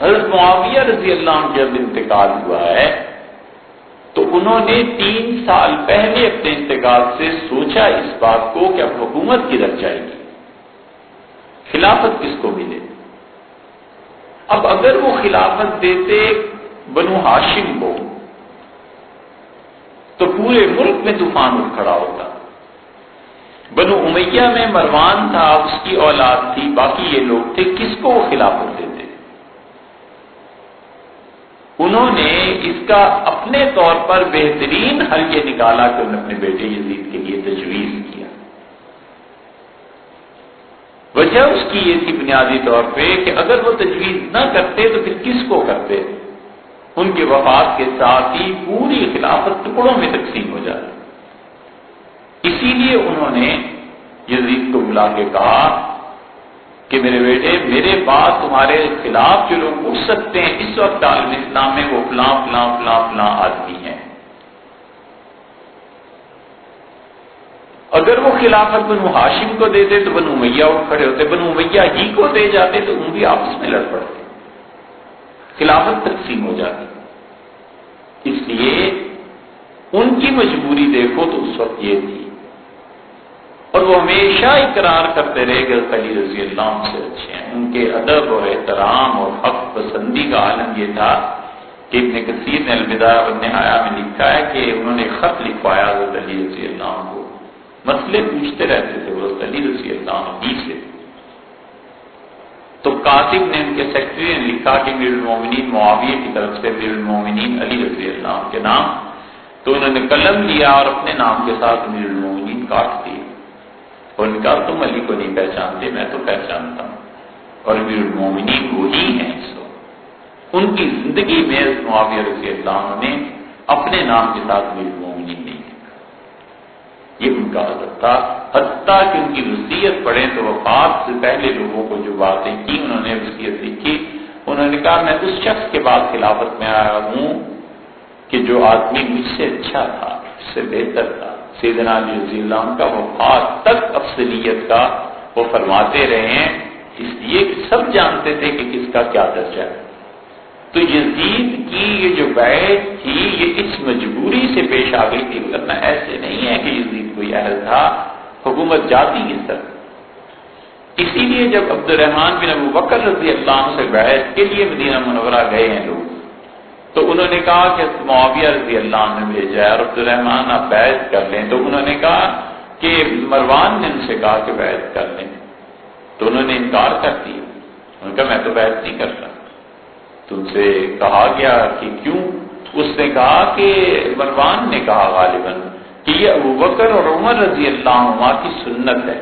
حضرت معاویہ رضی اللہ عنہ جب انتقال ہوا ہے تو انہوں نے 3 سال پہلے اپنے انتقال سے سوچا اس بات کو کہ اب حکومت کدھر جائے گی، خلافت کس کو ملے۔ اب اگر وہ خلافت دیتے بنو ہاشم کو تو پورے ملک میں طوفان اٹھ کھڑا ہوتا۔ بنو امیہ میں مروان تھا، اس کی اولاد تھی، باقی یہ لوگ تھے، کس کو وہ خلافت دیتے؟ انہوں نے اس کا اپنے طور پر بہترین حل یہ نکالا کہ انہوں نے اپنے بیٹے یزید کے لیے تجویز کیا۔ وجہ اس کی یہ تھی بنیادی طور پہ کہ اگر وہ تجویز نہ کرتے تو پھر کس کو کرتے؟ ان کے وفات کے ساتھ ہی پوری خلافت ٹکڑوں میں تقسیم ہو جاتی۔ اسی لیے انہوں نے یزید کو بلا کے کہا کہ میرے بیٹے میرے بعد تمہارے خلاف جو لوگ اٹھ سکتے ہیں اس وقت عالم اسلام میں وہ فلاں فلاں فلاں فلاں آدمی ہیں۔ اگر وہ خلافت بنو ہاشم کو دیتے تو بنو امیہ اٹھ کھڑے ہوتے، بنو امیہ ہی کو دے جاتے تو ان بھی آپس میں لڑ پڑتے، خلافت تقسیم ہو جاتی۔ اس لیے ان کی مجبوری دیکھو تو اس وقت یہ تھی، اور وہ ہمیشہ اقرار کرتے رہے کہ علی رضی اللہ عنہ سے اچھے ہیں۔ ان کے ادب اور احترام اور حق پسندی کا عالم یہ تھا کہ ابن کثیر نے البدایہ والنہایہ میں لکھا ہے کہ انہوں نے خط لکھوایا حضرت علی رضی اللہ عنہ کو، مسئلے پوچھتے رہتے تھے حضرت علی رضی اللہ عنہ ہی سے۔ کاتب نے ان کے سیکرٹری نے لکھا کہ امیر المومنین معاویہ کی طرف سے امیر المومنین علی رضی اللہ عنہ کے نام، تو انہوں نے قلم لیا اور اپنے نام کے ساتھ امیر المومنین کاٹ دیے اور ان کا تم علی کو نہیں پہچانتے، میں تو پہچانتا ہوں، اور امیر المومنین وہی ہیں اس وقت۔ ان کی زندگی میں معاویہ رضی اللہ عنہ نے اپنے نام کے ساتھ امیر المومنین نہیں لکھا، یہ ان کا حضرت تھا۔ حتیٰ کہ ان کی وصیت پڑھیں تو وفات سے پہلے لوگوں کو جو باتیں کی انہوں نے وصیت لکھی، انہوں نے کہا میں اس شخص کے بعد خلافت میں آیا ہوں کہ جو آدمی مجھ سے اچھا تھا، مجھ سے بہتر تھا۔ سیدنا علی رضی اللہ عنہ کا وفات تک افضلیت کا وہ فرماتے رہے ہیں، اس لیے کہ سب جانتے تھے کہ کس کا کیا درجہ ہے۔ تو یزید کی یہ جو بیعت تھی یہ اس مجبوری سے پیش آ گئی تھی، ورنہ ایسے نہیں ہے کہ یزید کوئی اہل تھا حکومت جاتی اس طرح۔ اسی لیے جب عبد الرحمن بن ابو بکر رضی اللہ عنہ سے بیعت کے لیے مدینہ منورہ گئے ہیں لوگ، تو انہوں نے کہا کہ معاویہ رضی اللہ عنہ نے بھیجا ہے اور عبد الرحمن آپ بیعت کر لیں، تو انہوں نے کہا کہ مروان نے ان سے کہا کہ بیعت کر لیں، تو انہوں نے انکار کر دیا، انہوں نے کہا میں تو بیعت نہیں کر سکتا۔ تو ان سے کہا گیا کہ کیوں؟ اس نے کہا کہ مروان نے کہا غالباً کہ یہ ابوبکر اور عمر رضی اللہ عنہ کی سنت ہے۔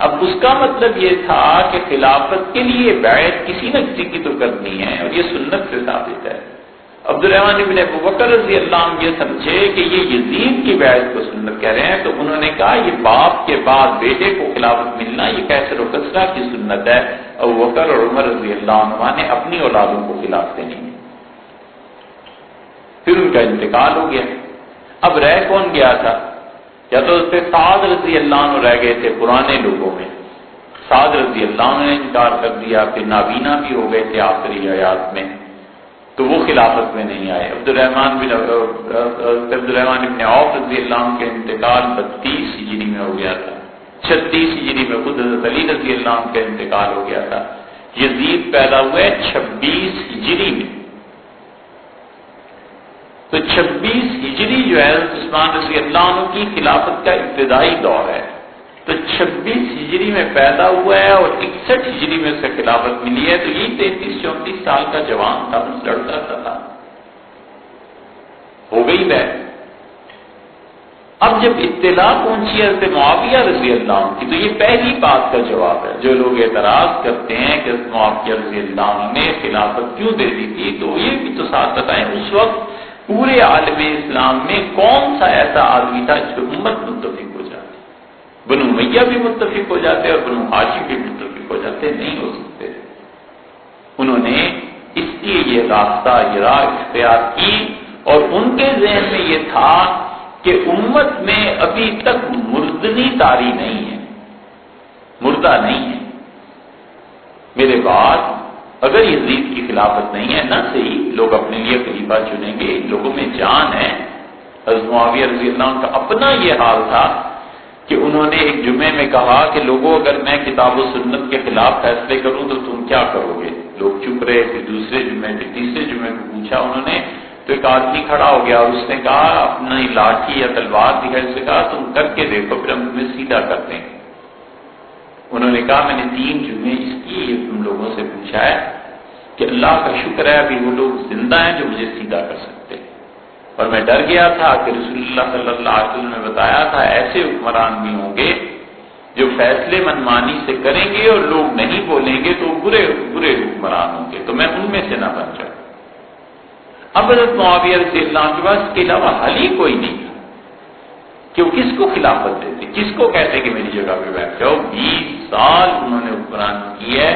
اب اس کا مطلب یہ تھا کہ خلافت کے لیے بیعت کسی نہ کسی کی تو کرنی ہے اور یہ سنت سے ثابت ہے۔ عبد الرحمن بن ابوبکر رضی اللہ عنہ یہ سمجھے کہ یہ یزید کی بیعت کو سنت کہہ رہے ہیں، تو انہوں نے کہا یہ باپ کے بعد بیٹے کو خلافت ملنا یہ کیسر و کسرہ کی سنت ہے، ابوبکر اور عمر رضی اللہ عنہ نے اپنی اولادوں کو خلاف دینی ہے۔ پھر ان کا انتقال ہو گیا۔ اب رہ کون گیا تھا؟ یا تو اس پہ سعد رضی اللہ عنہ رہ گئے تھے پرانے لوگوں میں، سعد رضی اللہ عنہ نے انکار کر دیا، پھر نابینا بھی ہو گئے تھے آخری حیات میں، تو وہ خلافت میں نہیں آئے۔ عبد الرحمن بن عوف رضی اللہ عنہ کے انتقال 32 ہجری میں ہو گیا تھا، 36 ہجری میں خود حضرت علی رضی اللہ عنہ کا انتقال ہو گیا تھا۔ یزید پیدا ہوئے 26 ہجری میں، تو 26 ہجری جو ہے عثمان رضی اللہ عنہ کی خلافت کا ابتدائی دور ہے، تو 26 ہجری میں پیدا ہوا ہے اور 61 ہجری میں اسے خلافت ملی ہے، تو یہ 33-34 سال کا جوان تھا، لڑتا تھا، ہو گئی بیعت۔ اب جب اطلاع پہنچی حضرت معاویہ رضی اللہ عنہ کی، تو یہ پہلی بات کا جواب ہے۔ جو لوگ اعتراض کرتے ہیں کہ حضرت معاویہ رضی اللہ عنہ نے خلافت کیوں دے دی تھی، تو یہ بھی تو ساتھ بتائیں اس وقت پورے عالم اسلام میں کون سا ایسا آدمی تھا جس پہ امت متفق ہو جاتی؟ بنو امیہ بھی متفق ہو جاتے اور بنو ہاشم بھی متفق ہو جاتے، نہیں ہو سکتے۔ انہوں نے اس لیے یہ راستہ یہ راہ اختیار کی، اور ان کے ذہن میں یہ تھا کہ امت میں ابھی تک مردنی طاری نہیں ہے، مردہ نہیں ہے۔ میرے بعد اگر یزید کی خلافت نہیں ہے نہ صحیح، لوگ اپنے لیے خلیفہ چنیں گے، لوگوں میں جان ہے۔ حضرت معاویہ رضی اللہ عنہ کا اپنا یہ حال تھا کہ انہوں نے ایک جمعے میں کہا کہ لوگوں اگر میں کتاب و سنت کے خلاف فیصلے کروں تو تم کیا کرو گے؟ لوگ چپ رہے، پھر دوسرے جمعے پھر تیسرے جمعے کو پوچھا انہوں نے، تو ایک آدمی کھڑا ہو گیا اور اس نے کہا اپنی لاٹھی یا تلوار دکھائی، اس سے کہا تم کر کے دیکھو پھر ہم تمہیں سیدھا کر دیں گے۔ انہوں نے کہا میں نے 3 جمعے اس کی تم لوگوں سے پوچھا ہے کہ اللہ کا شکر ہے ابھی وہ لوگ زندہ ہیں جو مجھے سیدھا کر سکتے ہیں، اور میں ڈر گیا تھا کہ رسول اللہ صلی اللہ علیہ وسلم نے بتایا تھا ایسے حکمران بھی ہوں گے جو فیصلے منمانی سے کریں گے اور لوگ نہیں بولیں گے تو برے برے حکمران ہوں گے، تو میں ان میں سے نہ بن جاؤں۔ اب حضرت معاویہ رضی اللہ عنہ کے پاس اس کے علاوہ حل ہی کوئی نہیں تھا کہ وہ کس کو خلافت دیتے، کس کو کہتے کہ میری جگہ پہ بیٹھ جاؤ۔ 20 سال انہوں نے حکمران کی ہے،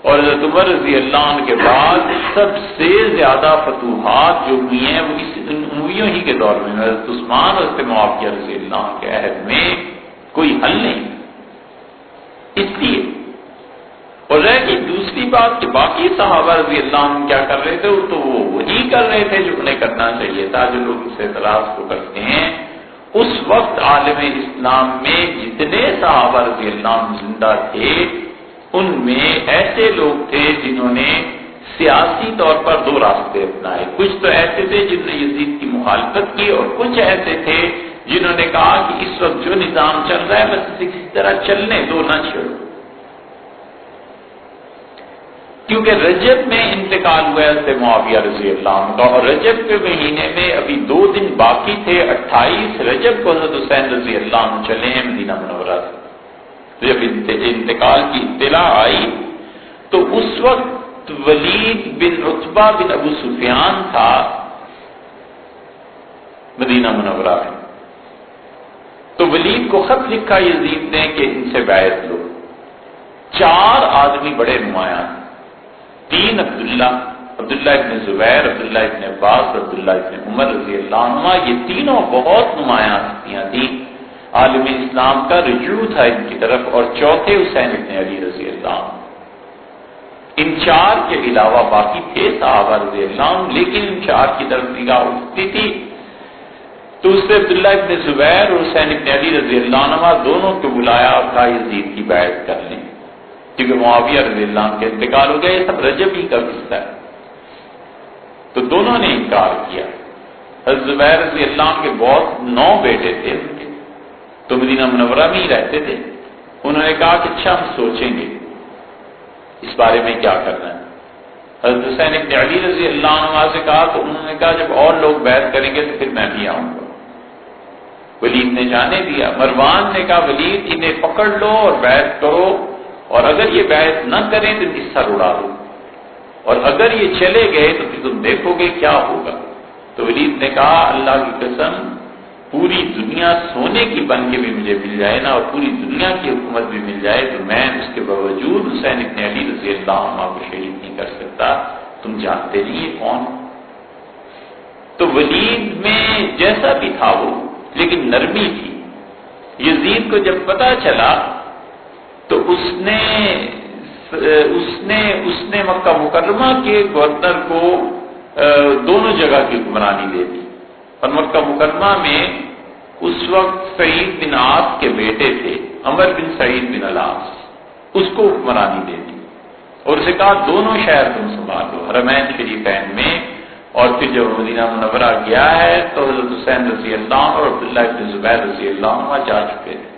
اور حضرت عمر رضی اللہ عنہ کے بعد سب سے زیادہ فتوحات جو ہوئی ہیں وہ اس امویوں ہی کے دور میں، حضرت عثمان اور حضرت معاویہ رضی اللہ عنہ کے عہد میں کوئی حل نہیں۔ اس لیے اور رہ گئی دوسری بات کہ باقی صحابہ رضی اللہ عنہ کیا کر رہے تھے، تو وہ وہی کر رہے تھے جو انہیں کرنا چاہیے تھا۔ جو لوگ اس اعتراض کو کرتے ہیں، اس وقت عالم اسلام میں جتنے صحابہ رضی اللہ عنہ زندہ تھے ان میں ایسے لوگ تھے جنہوں نے سیاسی طور پر 2 راستے اپنائے۔ کچھ تو ایسے تھے جنہوں نے یزید کی مخالفت کی، اور کچھ ایسے تھے جنہوں نے کہا کہ اس وقت جو نظام چل رہا ہے بس اسے کسی طرح چلنے دو، نہ چھوڑو۔ کیونکہ رجب میں انتقال ہوا ہے حضرت معاویہ رضی اللہ عنہ کا، اور رجب کے مہینے میں ابھی 2 دن باقی تھے، 28 رجب کو حضرت حسین رضی اللہ عنہ چلے ہیں مدینہ منورہ سے۔ تو جب انتقال کی اطلاع آئی تو اس وقت ولید بن عتبہ بن ابو سفیان تھا مدینہ منورہ میں، تو ولید کو خط لکھا یزید نے کہ ان سے بیعت لو۔ 4 آدمی بڑے نمایاں، 3 عبداللہ ابن زبیر، عبداللہ ابن عباس، عبداللہ ابن عمر رضی اللہ عنہ، یہ تینوں بہت نمایاں ہستیاں تھیں، عالم اسلام کا رجوع تھا ان کی طرف، اور چوتھے حسین ابن علی رضی اللہ عنہ۔ ان 4 کے علاوہ باقی تھے صحابہ رضی اللہ عنہ، لیکن ان 4 کی طرف نگاہ اٹھتی تھی تو اس سے عبداللہ ابن زبیر اور حسین ابن علی رضی اللہ عنہ دونوں کو بلایا اور کہا یزید کی بیعت کر لیں، کیونکہ معاویہ رضی اللہ عنہ کے انتقال ہو گیا، یہ سب رجب ہی کا قصہ ہے۔ تو دونوں نے انکار کیا۔ حضرت زبیر رضی اللہ عنہ کے بہت 9 بیٹے تھے ان کے، تو مدینہ منورہ میں ہی رہتے تھے۔ انہوں نے کہا کہ اچھا ہم سوچیں گے اس بارے میں کیا کرنا ہے۔ حضرت حسین ابن علی رضی اللہ عنہ سے کہا تو انہوں نے کہا جب اور لوگ بیعت کریں گے تو پھر میں بھی آؤں گا۔ ولید نے جانے دیا۔ مروان نے کہا ولید انہیں پکڑ لو اور بیعت کرو، اور اگر یہ بیعت نہ کریں تو ان کی سر اڑا دو، اور اگر یہ چلے گئے تو پھر تم دیکھو گے کیا ہوگا۔ تو ولید نے کہا اللہ کی قسم پوری دنیا سونے کی بن کے بھی مجھے مل جائے نا، اور پوری دنیا کی حکومت بھی مل جائے تو میں اس کے باوجود حسین ابن علی رضی اللہ عنہ کو شہید نہیں کر سکتا۔ تم جانتے نہیں یہ کون؟ تو ولید میں جیسا بھی تھا وہ، لیکن نرمی تھی۔ یزید کو جب پتا چلا تو اس نے مکہ مکرمہ کے گورنر کو دونوں جگہ کی حکمرانی دے دی، اور مکہ مکرمہ میں اس وقت سعید بن عاص کے بیٹے تھے عمر بن سعید بن العاص، اس کو حکمرانی دے دی، اور اسے کہا دونوں شہر تم سنبھال لو حرمین شریفین میں۔ اور پھر جب مدینہ منورہ گیا ہے تو حضرت حسین رضی اللہ عنہ اور عبداللہ ابن زبیر رضی اللہ عنہ جا چکے تھے۔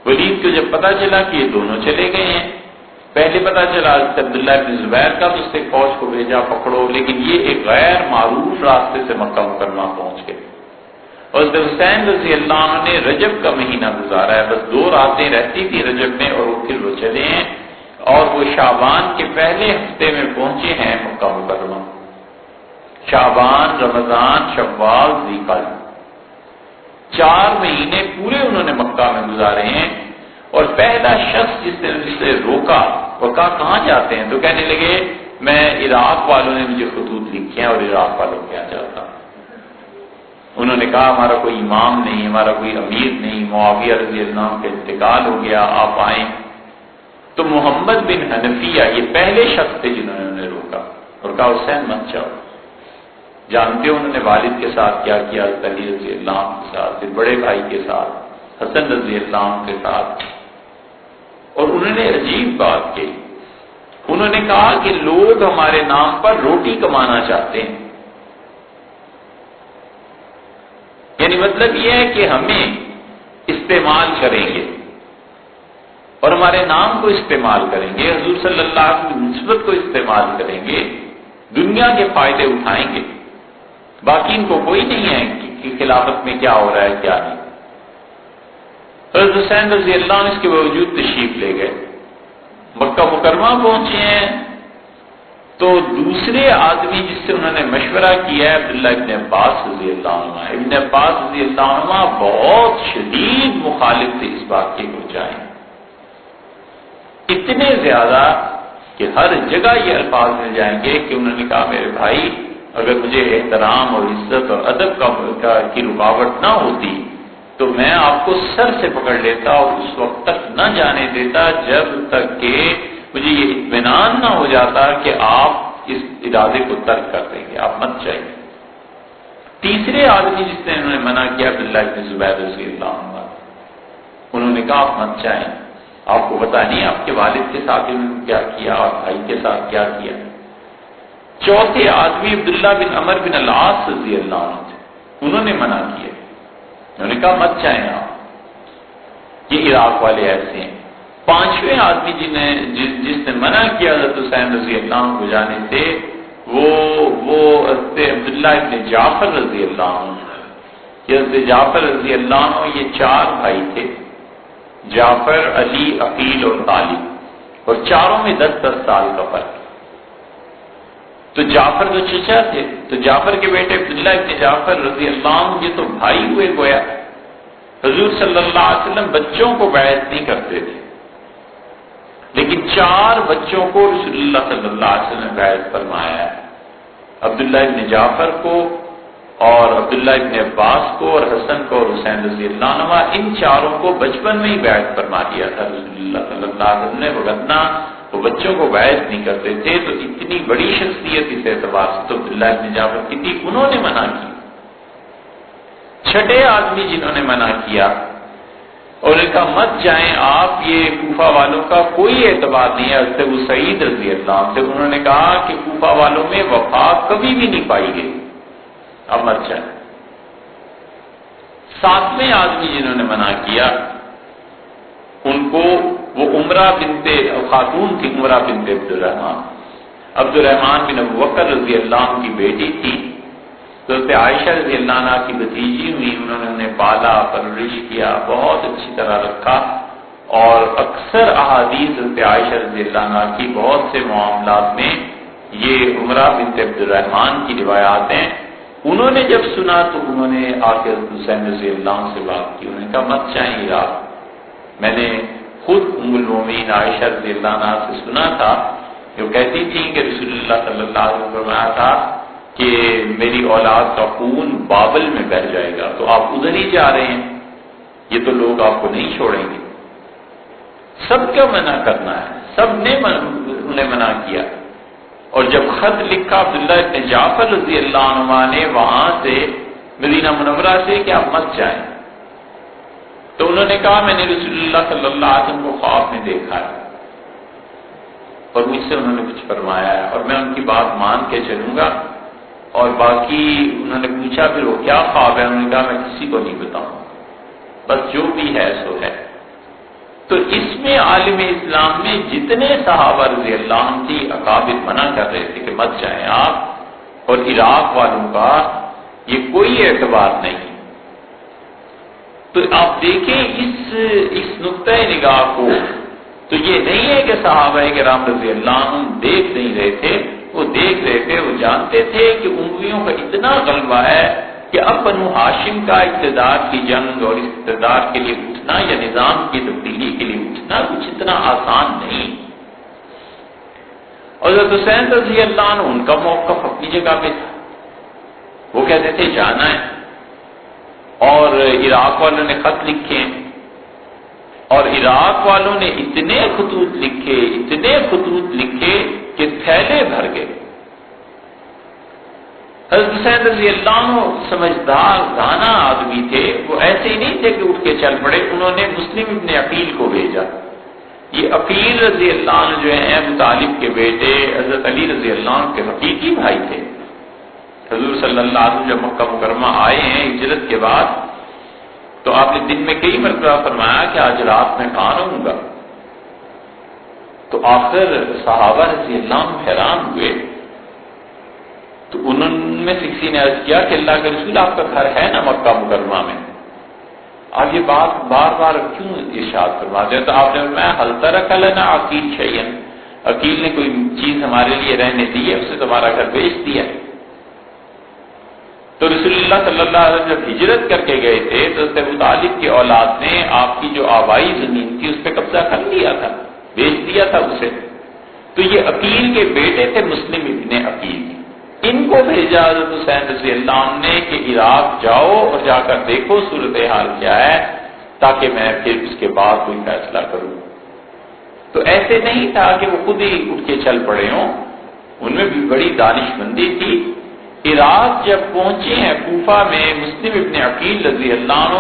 ولید کو جب پتا چلا کہ یہ دونوں چلے گئے ہیں، پہلے پتا چلا عبداللہ ابن زبیر کا تو اس سے فوج کو بھیجا پکڑو، لیکن یہ ایک غیر معروف راستے سے مکہ مکرمہ پہنچ گئے۔ اور حضرت حسین رضی اللہ عنہ نے رجب کا مہینہ گزارا ہے، بس 2 راتیں رہتی تھی رجب میں، اور پھر وہ چلے ہیں، اور وہ شعبان کے پہلے ہفتے میں پہنچے ہیں مکہ مکرمہ۔ شعبان، رمضان، شوال، ذی القعدہ، 4 مہینے پورے انہوں نے مکہ میں گزارے ہیں۔ اور پہلا شخص جس نے اسے روکا، وہ کہا کہاں جاتے ہیں؟ تو کہنے لگے میں عراق والوں نے مجھے خطوط لکھے ہیں اور عراق والوں کیا چاہتا ہوں۔ انہوں نے کہا ہمارا کوئی امام نہیں، ہمارا کوئی امیر نہیں، معاویہ رضی اللہ عنہ کا انتقال ہو گیا، آپ آئیں۔ تو محمد بن حنفیہ یہ پہلے شخص تھے جنہوں نے انہیں روکا اور کہا حسین مت جاؤ۔ جانتے ہو انہوں نے والد کے ساتھ کیا کیا؟ علی رضی اللہ عنہ کے ساتھ، پھر بڑے بھائی کے ساتھ، حسن رضی اللہ عنہ کے ساتھ۔ اور انہوں نے عجیب بات کی، انہوں نے کہا کہ لوگ ہمارے نام پر روٹی کمانا چاہتے ہیں، یعنی مطلب یہ ہے کہ ہمیں استعمال کریں گے اور ہمارے نام کو استعمال کریں گے، حضور صلی اللہ علیہ وسلم کی نسبت کو استعمال کریں گے، دنیا کے فائدے اٹھائیں گے، باقی ان کو کوئی نہیں ہے کہ خلافت میں کیا ہو رہا ہے کیا نہیں۔ حضرت حسین رضی اللہ عنہ اس کے باوجود تشریف لے گئے، مکہ مکرمہ پہنچے ہیں تو دوسرے آدمی جس سے انہوں نے مشورہ کیا ہے عبداللہ ابن عباس رضی اللہ عنہ۔ ابن عباس رضی اللہ عنہ بہت شدید مخالف تھے اس بات کے کو جائیں، اتنے زیادہ کہ ہر جگہ یہ الفاظ مل جائیں گے کہ انہوں نے کہا میرے بھائی اگر مجھے احترام اور عزت اور ادب کی رکاوٹ نہ ہوتی تو میں آپ کو سر سے پکڑ لیتا اور اس وقت تک نہ جانے دیتا جب تک کہ مجھے یہ اطمینان نہ ہو جاتا کہ آپ اس ارادے کو ترک کر دیں گے، آپ مت جائیے۔ تیسرے آدمی جس نے انہوں نے منع کیا عبداللہ ابن زبیر رضی اللہ عنہ، انہوں نے کہا آپ مت جائیں، آپ کو پتا نہیں آپ کے والد کے ساتھ انہوں نے کیا کیا اور بھائی کے ساتھ کیا کیا۔ چوتھے آدمی عبداللہ بن عمر بن العاص رضی اللہ عنہ تھے، انہوں نے منع کیا، انہوں نے کہا مت جائیں آپ، یہ عراق والے ایسے ہیں، پانچویں آدمی جس نے منع کیا حضرت حسین رضی اللہ عنہ کو جانے سے وہ حضرت عبداللہ ابن جعفر رضی اللہ عنہ. حضرت جعفر رضی اللہ عنہ یہ چار بھائی تھے، جعفر، علی، عقیل اور طالب، اور چاروں میں 10-10 سال کا فرق. تو جعفر تو چچا تھے، تو جعفر کے بیٹے عبداللہ ابن جعفر رضی اللہ عنہ یہ تو بھائی ہوئے گویا. حضور صلی اللہ علیہ وسلم بچوں کو بیعت نہیں کرتے تھے، لیکن 4 بچوں کو رسول اللہ صلی اللہ علیہ وسلم نے بیعت فرمایا ہے. عبداللہ ابن جعفر کو اور عبداللہ ابن عباس کو اور حسن کو اور حسین رضی اللہ عنہ، ان چاروں کو بچپن میں ہی بیعت فرما دیا تھا رسول اللہ صلی اللہ علیہ وسلم نے. وگرنہ وہ بچوں کو بیعت نہیں کرتے تھے. تو اتنی بڑی شخصیت اس اعتبار سے تو عبداللہ ابن جعفر کی تھی، انہوں نے منع کی. چھٹے آدمی جنہوں نے منع کیا اور ان کا مت جائیں آپ، یہ کوفہ والوں کا کوئی اعتبار نہیں ہے. حضرت ابو سعید رضی اللہ عنہ سے انہوں نے کہا کہ کوفہ والوں میں وفا کبھی بھی نہیں پائی گئی، اب مت جائیں. 7ویں آدمی جنہوں نے منع کیا ان کو وہ عمرہ بنت خاتون تھی، عمرہ بنت عبد الرحمن بن ابو بکر رضی اللہ عنہ کی بیٹی تھی. تو حضرت عائشہ رضی اللہ عنہ کی بھتیجی ہوئی، انہوں نے انہیں پالا، پرورش کیا، بہت اچھی طرح رکھا. اور اکثر احادیث حضرت عائشہ رضی اللہ عنہ کی بہت سے معاملات میں یہ عمرہ بنت عبد الرحمن کی روایات ہیں. انہوں نے جب سنا تو انہوں نے آ کے حضرت حسین رضی اللہ عنہ سے بات کی. انہوں نے کہا مت جائیں عراق. میں نے خود ام المومنین عائشہ رضی اللہ عنہ سے سنا تھا، جو کہتی تھی کہ رسول اللہ صلی اللہ علیہ وسلم نے فرمایا تھا کہ میری اولاد کا خون بابل میں بہہ جائے گا، تو آپ ادھر ہی جا رہے ہیں، یہ تو لوگ آپ کو نہیں چھوڑیں گے. سب کا منع کرنا ہے، سب نے انہیں منع کیا. اور جب خط لکھا عبداللہ ابن جعفر رضی اللہ عنہ نے وہاں سے مدینہ منورہ سے کہ آپ مت جائیں، تو انہوں نے کہا میں نے رسول اللہ صلی اللہ علیہ وسلم کو خواب میں دیکھا ہے اور مجھ سے انہوں نے کچھ فرمایا ہے اور میں ان کی بات مان کے چلوں گا. اور باقی انہوں نے پوچھا پھر وہ کیا خواب ہے، انہوں نے کہا میں کسی کو نہیں بتاؤں، بس جو بھی ہے سو ہے. تو اس میں عالم اسلام میں جتنے صحابہ رضی اللہ عنہ کی اکابر منع کر رہے تھے کہ مت جائیں آپ، اور عراق والوں کا یہ کوئی اعتبار نہیں. تو آپ دیکھیں اس نقطۂ نگاہ کو، تو یہ نہیں ہے کہ صحابہ کرام رضی اللہ عنہ دیکھ نہیں رہے تھے، وہ دیکھ رہے تھے، وہ جانتے تھے کہ امویوں کا اتنا غلبہ ہے کہ اب بنو ہاشم کا اقتدار کی جنگ اور اقتدار کے لیے اٹھنا یا نظام کی تبدیلی کے لیے اٹھنا کچھ اتنا آسان نہیں. اور حضرت حسین رضی اللہ عنہ ان کا موقف اپنی جگہ پہ تھا، وہ کہتے تھے جانا ہے. اور عراق والوں نے خط لکھے، اور عراق والوں نے اتنے خطوط لکھے کہ تھیلے بھر گئے. حضرت حسین رضی اللہ عنہ سمجھدار دانا آدمی تھے، وہ ایسے ہی نہیں تھے کہ اٹھ کے چل پڑے. انہوں نے مسلم ابن عقیل کو بھیجا. یہ عقیل رضی اللہ عنہ جو ہیں ابو طالب کے بیٹے حضرت علی رضی اللہ عنہ کے حقیقی بھائی تھے. حضور صلی اللہ علیہ وسلم جب مکہ مکرمہ آئے ہیں ہجرت کے بعد، تو آپ نے دن میں کئی مرتبہ فرمایا کہ آج رات میں کہاں رہوں گا. تو آخر صحابہ رضی اللہ عنہ حیران ہوئے. تو انہوں میں سے کسی نے عرض کیا کہ اللہ کے رسول آپ کا گھر ہے نا مکہ مکرمہ میں، آپ یہ بات بار بار کیوں ارشاد فرماتے ہیں؟ تو آپ نے فرمایا حل ترک لنا عقیل شیئا، عقیل نے کوئی چیز ہمارے لیے رہنے دی ہے، اسے تمہارا گھر بیچ دیا. تو رسول اللہ صلی اللہ علیہ وسلم جب ہجرت کر کے گئے تھے تو ابو طالب کی اولاد نے آپ کی جو آبائی زمین تھی اس پہ قبضہ کر لیا تھا، بیچ دیا تھا اسے. تو یہ عقیل کے بیٹے تھے مسلم ابن عقیل، ان کو بھیجا حضرت حسین رضی اللہ عنہ نے کہ عراق جاؤ اور جا کر دیکھو صورتحال کیا ہے، تاکہ میں پھر اس کے بعد کوئی فیصلہ کروں. تو ایسے نہیں تھا کہ وہ خود ہی اٹھ کے چل پڑے ہوں، ان میں بھی بڑی دانش مندی تھی. عراق جب پہنچے ہیں کوفہ میں مسلم ابن عقیل رضی اللہ عنہ،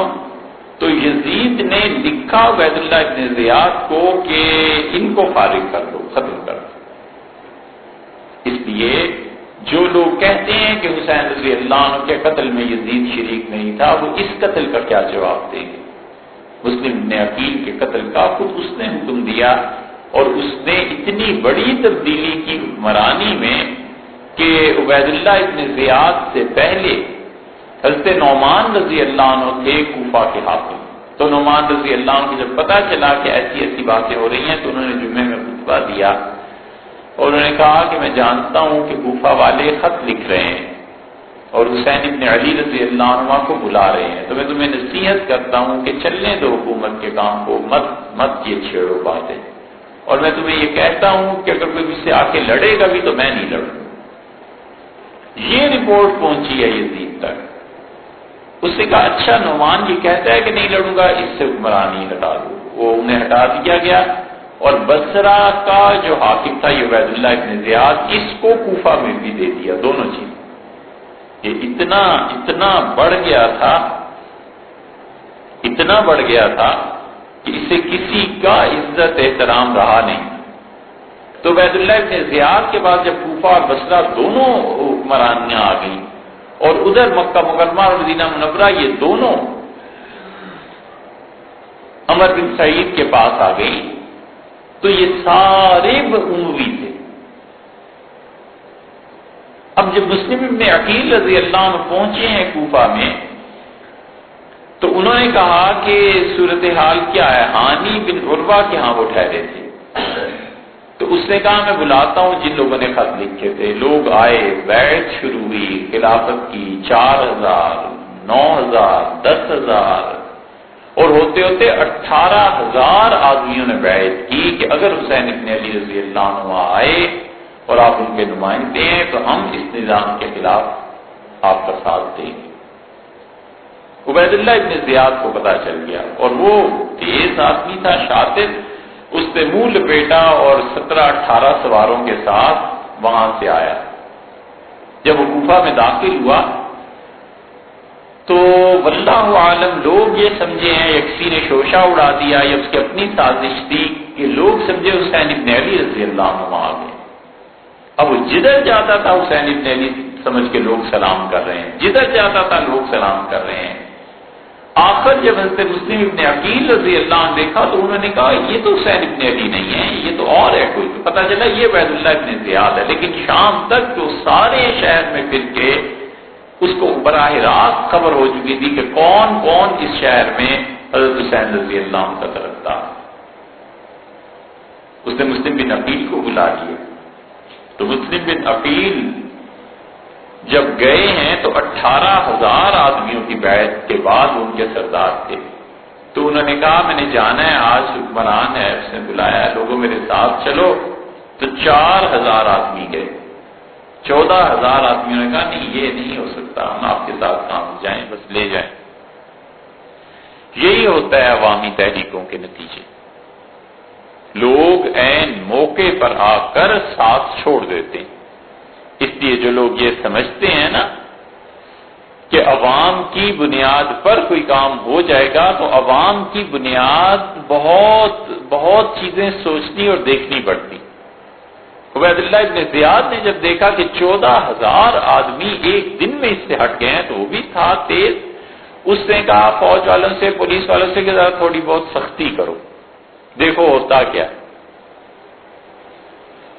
تو یزید نے لکھا عبید اللہ ابن زیاد کو کہ ان کو فارغ کر دو، ختم کر دو. اس لیے جو لوگ کہتے ہیں کہ حسین رضی اللہ عنہ کے قتل میں یزید شریک نہیں تھا، وہ اس قتل کا کیا جواب دیں گے؟ مسلم بن عقیل کے قتل کا خود اس نے حکم دیا، اور اس نے اتنی بڑی تبدیلی کی حکمرانی میں کہ عبید اللہ ابن زیاد سے پہلے حضرت نعمان رضی اللہ عنہ تھے کوفہ کے حاکم۔ تو نعمان رضی اللہ عنہ کو جب پتہ چلا کہ ایسی ایسی باتیں ہو رہی ہیں تو انہوں نے جمعے میں خطبہ دیا، اور انہوں نے کہا کہ میں جانتا ہوں کہ کوفہ والے خط لکھ رہے ہیں اور حسین ابن علی رضی اللہ عنہ کو بلا رہے ہیں، تو میں تمہیں نصیحت کرتا ہوں کہ چلنے دو حکومت کے کام کو، مت یہ چھیڑو باتیں، اور میں تمہیں یہ کہتا ہوں کہ اگر کوئی مجھ سے آ کے لڑے گا بھی تو میں نہیں لڑوں۔ یہ رپورٹ پہنچی ہے یزید تک۔ اس نے کہا اچھا نعمان یہ کہتا ہے کہ نہیں لڑوں گا، اس سے حکمرانی ہٹا دو۔ وہ انہیں ہٹا دیا گیا، اور بصرہ کا جو حاکم تھا یہ عبید اللہ ابن زیاد، اس کو کوفہ میں بھی دے دیا، دونوں چیز۔ یہ اتنا بڑھ گیا تھا کہ اسے کسی کا عزت احترام رہا نہیں۔ تو عبید اللہ ابن زیاد کے بعد جب کوفہ اور بصرہ دونوں حکمرانیاں آ گئیں، اور ادھر مکہ مکرمہ اور مدینہ منورہ یہ دونوں عمر بن سعید کے پاس آ گئی، تو یہ سارے اموی تھے۔ اب جب مسلم ابن عقیل رضی اللہ عنہ پہنچے ہیں کوفہ میں، تو انہوں نے کہا کہ صورتحال کیا ہے؟ ہانی بن عروہ کے ہاں وہ ٹھہرے تھے، تو اس نے کہا میں بلاتا ہوں جن لوگوں نے خط لکھے تھے۔ لوگ آئے، بیعت شروع ہوئی خلافت کی، 4000 9000 10000 اور ہوتے ہوتے 18000 آدمیوں نے بیعت کی کہ اگر حسین ابن علی رضی اللہ عنہ آئے اور آپ ان کے نمائندے ہیں تو ہم اس نظام کے خلاف آپ کا ساتھ دیں گے۔ عبید اللہ ابن زیاد کو پتہ چل گیا، اور وہ تیز آدمی تھا، شاطر، اس نے منہ لپیٹا اور 17-18 سواروں کے ساتھ وہاں سے آیا۔ جب وہ کوفہ میں داخل ہوا تو واللہ عالم لوگ یہ سمجھے ہیں، یا کسی نے شوشہ اڑا دیا یا اس کی اپنی سازش تھی کہ لوگ سمجھے حسین ابن علی رضی اللہ عنہ آ گئے۔ اب وہ جدھر جاتا تھا حسین ابن علی سمجھ کے لوگ سلام کر رہے ہیں، جدھر جاتا تھا لوگ سلام کر رہے ہیں۔ آخر جب حضرت مسلم ابن عقیل رضی اللہ عنہ دیکھا تو انہوں نے کہا یہ تو حسین ابن علی نہیں ہے، یہ تو اور ہے کوئی، تو پتہ چلا یہ عبید اللہ ابن زیاد ہے۔ لیکن شام تک تو سارے شہر میں پھر کے اس کو براہ راست خبر ہو چکی تھی کہ کون کون اس شہر میں حضرت حسین رضی اللہ عنہ کا طرفدار۔ اس نے مسلم بن عقیل کو بلا لیا، تو مسلم بن عقیل جب گئے ہیں تو 18000 آدمیوں کی بیعت کے بعد ان کے سردار تھے۔ تو انہوں نے کہا میں نے جانا ہے، آج حکمران ہے، اس نے بلایا لوگوں میرے ساتھ چلو، تو 4000 آدمی گئے۔ 14000 آدمیوں نے کہا نہیں یہ نہیں ہو سکتا، ہم آپ کے ساتھ کام جائیں، بس لے جائیں۔ یہی ہوتا ہے عوامی تحریکوں کے نتیجے، لوگ عین موقع پر آ کر ساتھ چھوڑ دیتے ہیں۔ اس لیے جو لوگ یہ سمجھتے ہیں نا کہ عوام کی بنیاد پر کوئی کام ہو جائے گا، تو عوام کی بنیاد بہت چیزیں سوچنی اور دیکھنی پڑتی۔ عبید اللہ ابن زیاد نے جب دیکھا کہ 14000 آدمی ایک دن میں اس سے ہٹ گئے ہیں، تو وہ بھی تھا تیز، اس نے کہا فوج والوں سے، پولیس والوں سے کہ ذرا تھوڑی بہت سختی کرو، دیکھو ہوتا کیا۔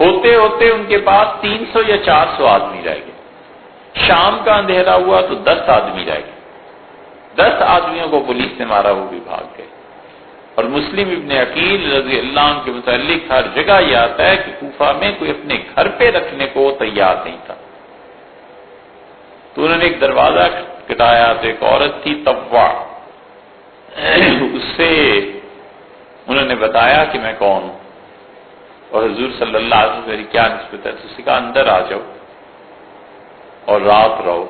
ہوتے ہوتے ان کے پاس 300 یا 400 آدمی رہ گئے۔ شام کا اندھیرا ہوا تو 10 آدمی رہ گئے، 10 آدمیوں کو پولیس نے مارا، وہ بھی بھاگ گئے۔ اور مسلم ابن عقیل رضی اللہ عنہ کے متعلق ہر جگہ یہ آتا ہے کہ کوفہ میں کوئی اپنے گھر پہ رکھنے کو تیار نہیں تھا۔ تو انہوں نے ایک دروازہ کٹایا، تو ایک عورت تھی طوا، اس سے انہوں نے بتایا کہ میں کون ہوں اور حضور صلی اللہ علیہ وسلم میری کیا نسبت ہے۔ تو اس نے کہا اندر آ جاؤ اور رات رہو،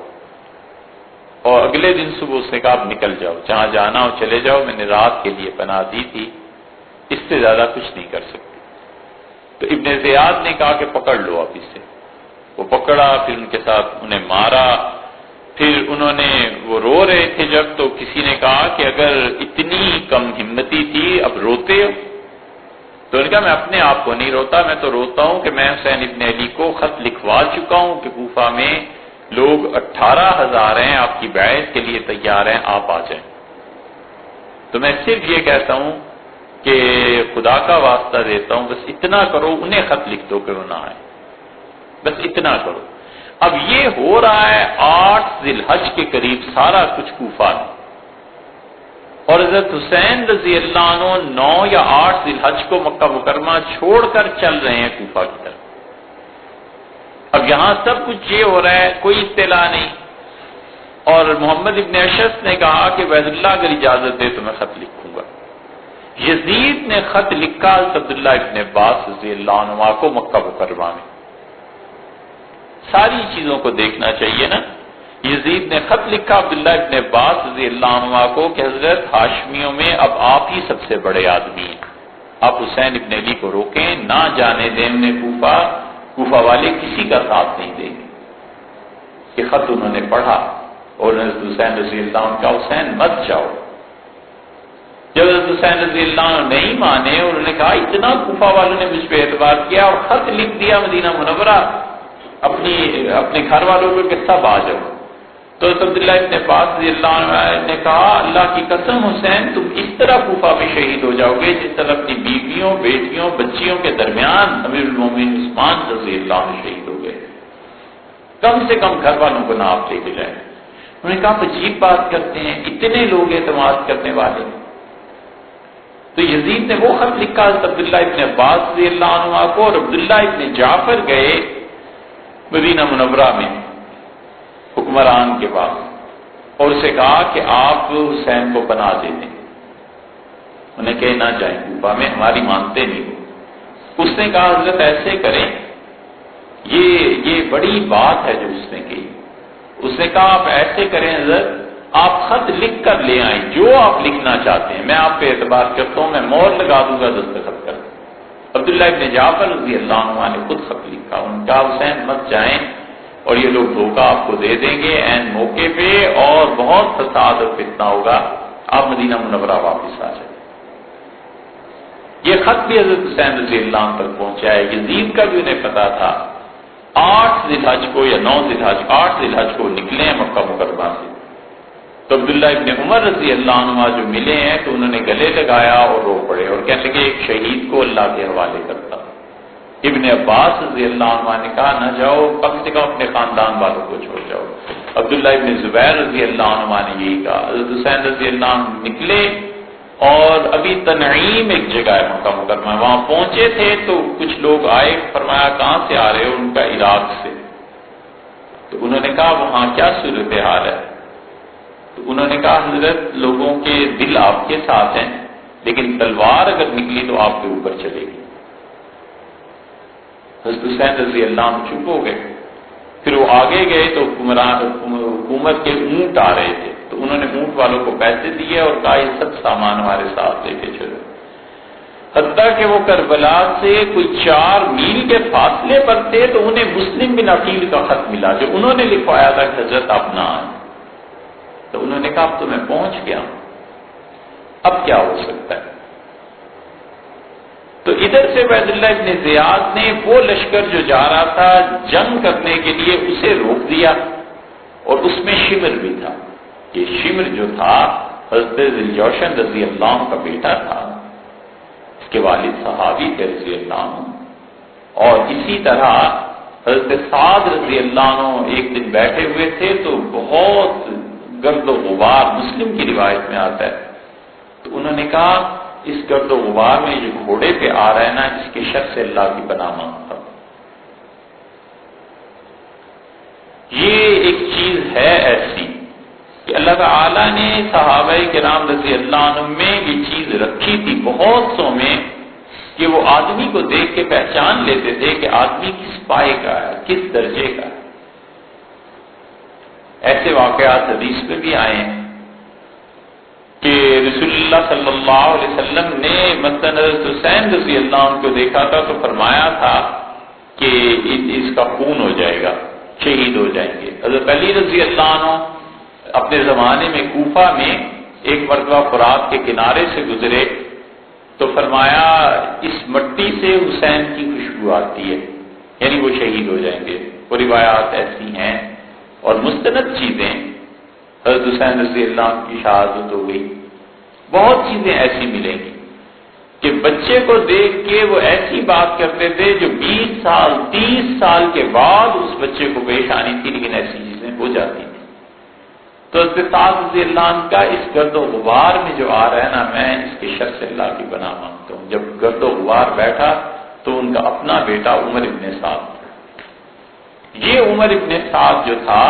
اور اگلے دن صبح اس نے کہا اب نکل جاؤ، جہاں جانا ہو چلے جاؤ، میں نے رات کے لیے پناہ دی تھی، اس سے زیادہ کچھ نہیں کر سکتی۔ تو ابن زیاد نے کہا کہ پکڑ لو آپ اسے، وہ پکڑا، پھر ان کے ساتھ انہیں مارا۔ پھر انہوں نے وہ رو رہے تھے جب، تو کسی نے کہا کہ اگر اتنی کم ہمتی تھی اب روتے ہو؟ تو انہوں نے کہا میں اپنے آپ کو نہیں روتا، میں تو روتا ہوں کہ میں حسین ابن علی کو خط لکھوا چکا ہوں کہ کوفہ میں لوگ 18000 ہیں، آپ کی بیعت کے لیے تیار ہیں، آپ آ جائیں۔ تو تو میں صرف یہ کہتا ہوں کہ خدا کا واسطہ دیتا ہوں، بس اتنا کرو، انہیں خط لکھ دو کہ وہ نہ آئے، بس اتنا کرو۔ اب یہ ہو رہا ہے 8 ذی الحج کے قریب سارا کچھ کوفہ میں، اور حضرت حسین رضی اللہ عنہ 9 یا 8 ذی الحج کو مکہ مکرمہ چھوڑ کر چل رہے ہیں کوفہ کی طرف۔ اب یہاں سب کچھ یہ ہو رہا ہے، کوئی اطلاع نہیں، اور محمد ابن اشعث نے کہا کہ عبید اللہ اگر اجازت دے تو میں خط لکھوں گا۔ یزید نے خط لکھا عبداللہ ابن عباس رضی اللہ عنہ کو مکہ مکرمہ میں۔ ساری چیزوں کو دیکھنا چاہیے نا۔ یزید نے خط لکھا عبداللہ ابن عباس رضی اللہ عنہ کو کہ حضرت ہاشمیوں میں اب آپ ہی سب سے بڑے آدمی ہیں، آپ حسین ابن علی کو روکیں، نہ جانے دیں انہیں کوفہ والے کسی کا ساتھ نہیں دیں گے۔ یہ خط انہوں نے پڑھا اور حضرت حسین رضی اللہ عنہ کا حسین مت جاؤ۔ جب حضرت حسین رضی اللہ عنہ نہیں مانے اور انہوں نے کہا اتنا کوفہ والوں نے مجھ پہ اعتبار کیا اور خط لکھ دیا مدینہ منورہ اپنے گھر والوں کو کہ سب آ جاؤ، تو عبداللہ ابن عباس رضی اللہ عنہ نے کہا اللہ کی قسم حسین تم اس طرح کوفہ میں شہید ہو جاؤ گے جس طرح اپنی بیویوں، بیٹیوں، بچیوں کے درمیان امیر المومنین عثمان رضی اللہ عنہ شہید ہو گئے، کم سے کم گھر والوں کو نہ آپ لے کے جائیں۔ انہوں نے کہا آپ عجیب بات کرتے ہیں، اتنے لوگ اعتماد کرنے والے۔ تو یزید نے وہ خط لکھا عبداللہ ابن عباس رضی اللہ عنہ کو، اور عبداللہ ابن جعفر گئے مدینہ منورہ میں حکمران کے پاس اور اسے کہا کہ آپ حسین کو پناہ دے دیں۔ انہیں کہ نہ جائیں کوفہ میں، ہماری مانتے نہیں ہو۔ اس نے کہا حضرت ایسے کریں، یہ بڑی بات ہے جو اس نے کی۔ اس نے کہا آپ ایسے کریں حضرت، آپ خط لکھ کر لے آئیں جو آپ لکھنا چاہتے ہیں، میں آپ پہ اعتبار کرتا ہوں، میں مہر لگا دوں گا، دستخط کر دوں۔ عبداللہ ابن جعفر رضی اللہ عنہ نے خود خط لکھا، ان کا حسین مت جائیں اور یہ لوگ دھوکہ آپ کو دے دیں گے عین موقع پہ اور بہت فساد اور فتنہ ہوگا، آپ مدینہ منورہ واپس آ جائیں۔ یہ خط بھی حضرت حسین رضی اللہ عنہ تک پہنچا ہے۔ یزید کا بھی انہیں پتا تھا 8 ذی الحج کو یا 9 ذی الحج 8 ذی الحج کو نکلے ہیں مکہ مکرمہ سے۔ تو عبداللہ ابن عمر رضی اللہ عنہ جو ملے ہیں تو انہوں نے گلے لگایا اور رو پڑے اور کہنے لگے ایک شہید کو اللہ کے حوالے کرتا۔ ابن عباس رضی اللہ عنہ نے کہا نہ جاؤ، کم سے کم اپنے خاندان والوں کو چھوڑ جاؤ۔ عبداللہ ابن زبیر رضی اللہ عنہ نے یہی کہا۔ حضرت حسین رضی اللہ عنہ نکلے اور ابھی تنعیم ایک جگہ ہے مکہ مکرمہ، وہاں پہنچے تھے تو کچھ لوگ آئے، فرمایا کہاں سے آ رہے ہو؟ ان کا عراق سے۔ تو انہوں نے کہا وہاں کیا صورتحال ہے؟ تو انہوں نے کہا حضرت لوگوں کے دل آپ کے ساتھ ہیں لیکن تلوار اگر نکلی تو آپ کے اوپر چلے گی۔ حضرت حسین رضی اللہ عنہ چپ ہو گئے۔ پھر وہ آگے گئے تو حکومت کے اونٹ آ رہے تھے، تو انہوں نے اونٹ والوں کو پیسے دیے اور کہا یہ سب سامان ہمارے ساتھ لے کے چلو۔ حتیٰ کہ وہ کربلا سے کوئی 4 میل کے فاصلے پر تھے تو انہیں مسلم بن عقیل کا خط ملا جو انہوں نے لکھوایا تھا کہ حضرت آپ نہ آئیں۔ تو انہوں نے کہا اب تو میں پہنچ گیا ہوں، اب کیا ہو سکتا ہے؟ تو ادھر سے عبید اللہ ابن زیاد نے وہ لشکر جو جا رہا تھا جنگ کرنے کے لیے اسے روک دیا، اور اس میں شمر بھی تھا۔ یہ شمر جو تھا حضرت ذوالجوشن رضی اللہ عنہ کا بیٹا تھا، اس کے والد صحابی تھے رضی اللہ عنہ، اور اسی طرح حضرت سعد رضی اللہ عنہ ایک دن بیٹھے ہوئے تھے تو بہت گرد و غبار، مسلم کی روایت میں آتا ہے، تو انہوں نے کہا اس گرد و غبار میں جو گھوڑے پہ آ رہا ہے نا، اس کے شر سے اللہ کی پناہ مانگتا ہوں۔ یہ ایک چیز ہے ایسی کہ اللہ تعالیٰ نے صحابہ کرام رضی اللہ عنہ میں یہ چیز رکھی تھی بہت سو میں، کہ وہ آدمی کو دیکھ کے پہچان لیتے تھے کہ آدمی کس پائے کا ہے، کس درجے کا ہے۔ ایسے واقعات حدیث میں بھی آئے ہیں کہ رسول اللہ صلی اللہ علیہ وسلم نے مثلا حضرت حسین رضی اللہ عنہ کو دیکھا تھا تو فرمایا تھا کہ اس کا خون ہو جائے گا، شہید ہو جائیں گے۔ حضرت علی رضی اللہ عنہ اپنے زمانے میں کوفہ میں ایک مرتبہ فرات کے کنارے سے گزرے تو فرمایا اس مٹی سے حسین کی خوشبو آتی ہے، یعنی وہ شہید ہو جائیں گے۔ وہ روایات ایسی ہیں اور مستند چیزیں۔ حضرت حسین رضی اللہ عنہ کی شہادت ہو گئی بہت چیزیں ایسی ملیں گی کہ بچے کو دیکھ کے وہ ایسی بات کرتے تھے جو 20 سال 30 سال کے بعد اس بچے کو پیش آنی تھی، لیکن ایسی چیزیں ہو جاتی تھیں۔ تو حضرت سعد رضی اللہ عنہ کا اس گرد و غبار میں جو آ رہا ہے نا، میں اس کے شر سے اللہ کی پناہ مانگتا ہوں۔ جب گرد و غبار بیٹھا تو ان کا اپنا بیٹا عمر ابن سعد، یہ عمر ابن سعد جو تھا،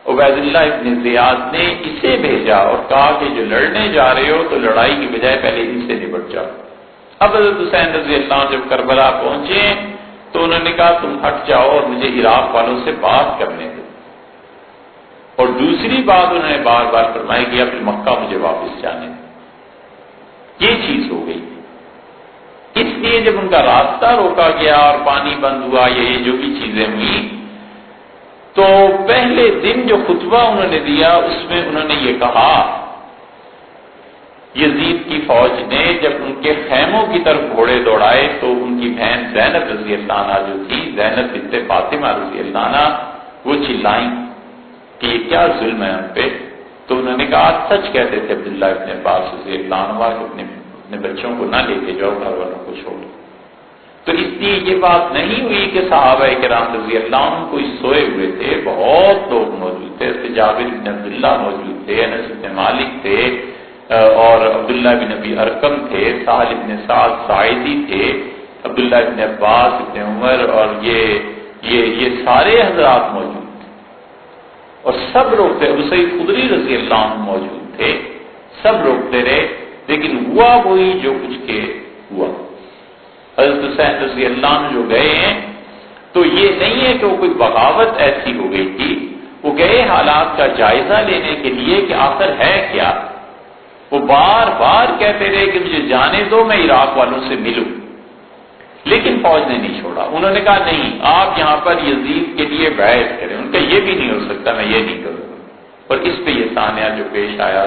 عبید اللہ ابن زیاد نے اسے بھیجا اور کہا کہ جو لڑنے جا رہے ہو تو لڑائی کی بجائے پہلے ان سے نبٹ جاؤ۔ اب حضرت حسین رضی اللہ عنہ جب کربلا پہنچے تو انہوں نے کہا تم ہٹ جاؤ اور مجھے عراق والوں سے بات کرنے دو، اور دوسری بات انہوں نے بار بار فرمائی کہ اب مکہ مجھے واپس جانے دو۔ یہ چیز ہو گئی، اس لیے جب ان کا راستہ روکا گیا اور پانی بند ہوا، یہ جو بھی چیزیں ہوئی، تو پہلے دن جو خطبہ انہوں نے دیا اس میں انہوں نے یہ کہا، یزید کی فوج نے جب ان کے خیموں کی طرف گھوڑے دوڑائے تو ان کی بہن زینب رضی اللہ عنہ جو تھی، زینب بنت فاطمہ رضی اللہ عنہ، وہ چلائیں کہ یہ کیا ظلم ہے ہم پہ۔ تو انہوں نے کہا سچ کہتے تھے عبداللہ ابن عباس رضی اللہ عنہ کہ اپنے بچوں کو نہ لے کے جاؤ، گھر والوں کو چھوڑو۔ تو اس لیے یہ بات نہیں ہوئی کہ صحابہ کرام رضی اللہ عنہ کوئی سوئے ہوئے تھے، بہت لوگ موجود تھے، جابر بن عبداللہ موجود تھے، انس بن مالک تھے، اور عبداللہ بن ابی ارقم تھے، سہل بن سعد ساعدی تھے، عبداللہ بن عباس بن عمر، اور یہ سارے حضرات موجود تھے، اور سب روکتے، ابو سعید خدری رضی اللہ عنہ موجود تھے، سب روکتے رہے، لیکن ہوا وہی جو کچھ کے ہوا۔ حضرت حسین رضی اللہ عنہ جو گئے ہیں تو یہ نہیں ہے کہ وہ کوئی بغاوت ایسی ہو گئی تھی، وہ گئے حالات کا جائزہ لینے کے لیے کہ آخر ہے کیا۔ وہ بار بار کہتے رہے کہ مجھے جانے دو، میں عراق والوں سے ملوں، لیکن فوج نے نہیں چھوڑا۔ انہوں نے کہا نہیں، آپ یہاں پر یزید کے لیے بیعت کریں۔ ان کا یہ بھی نہیں ہو سکتا، میں یہ نہیں کروں گا، اور اس پہ یہ سانحہ جو پیش آیا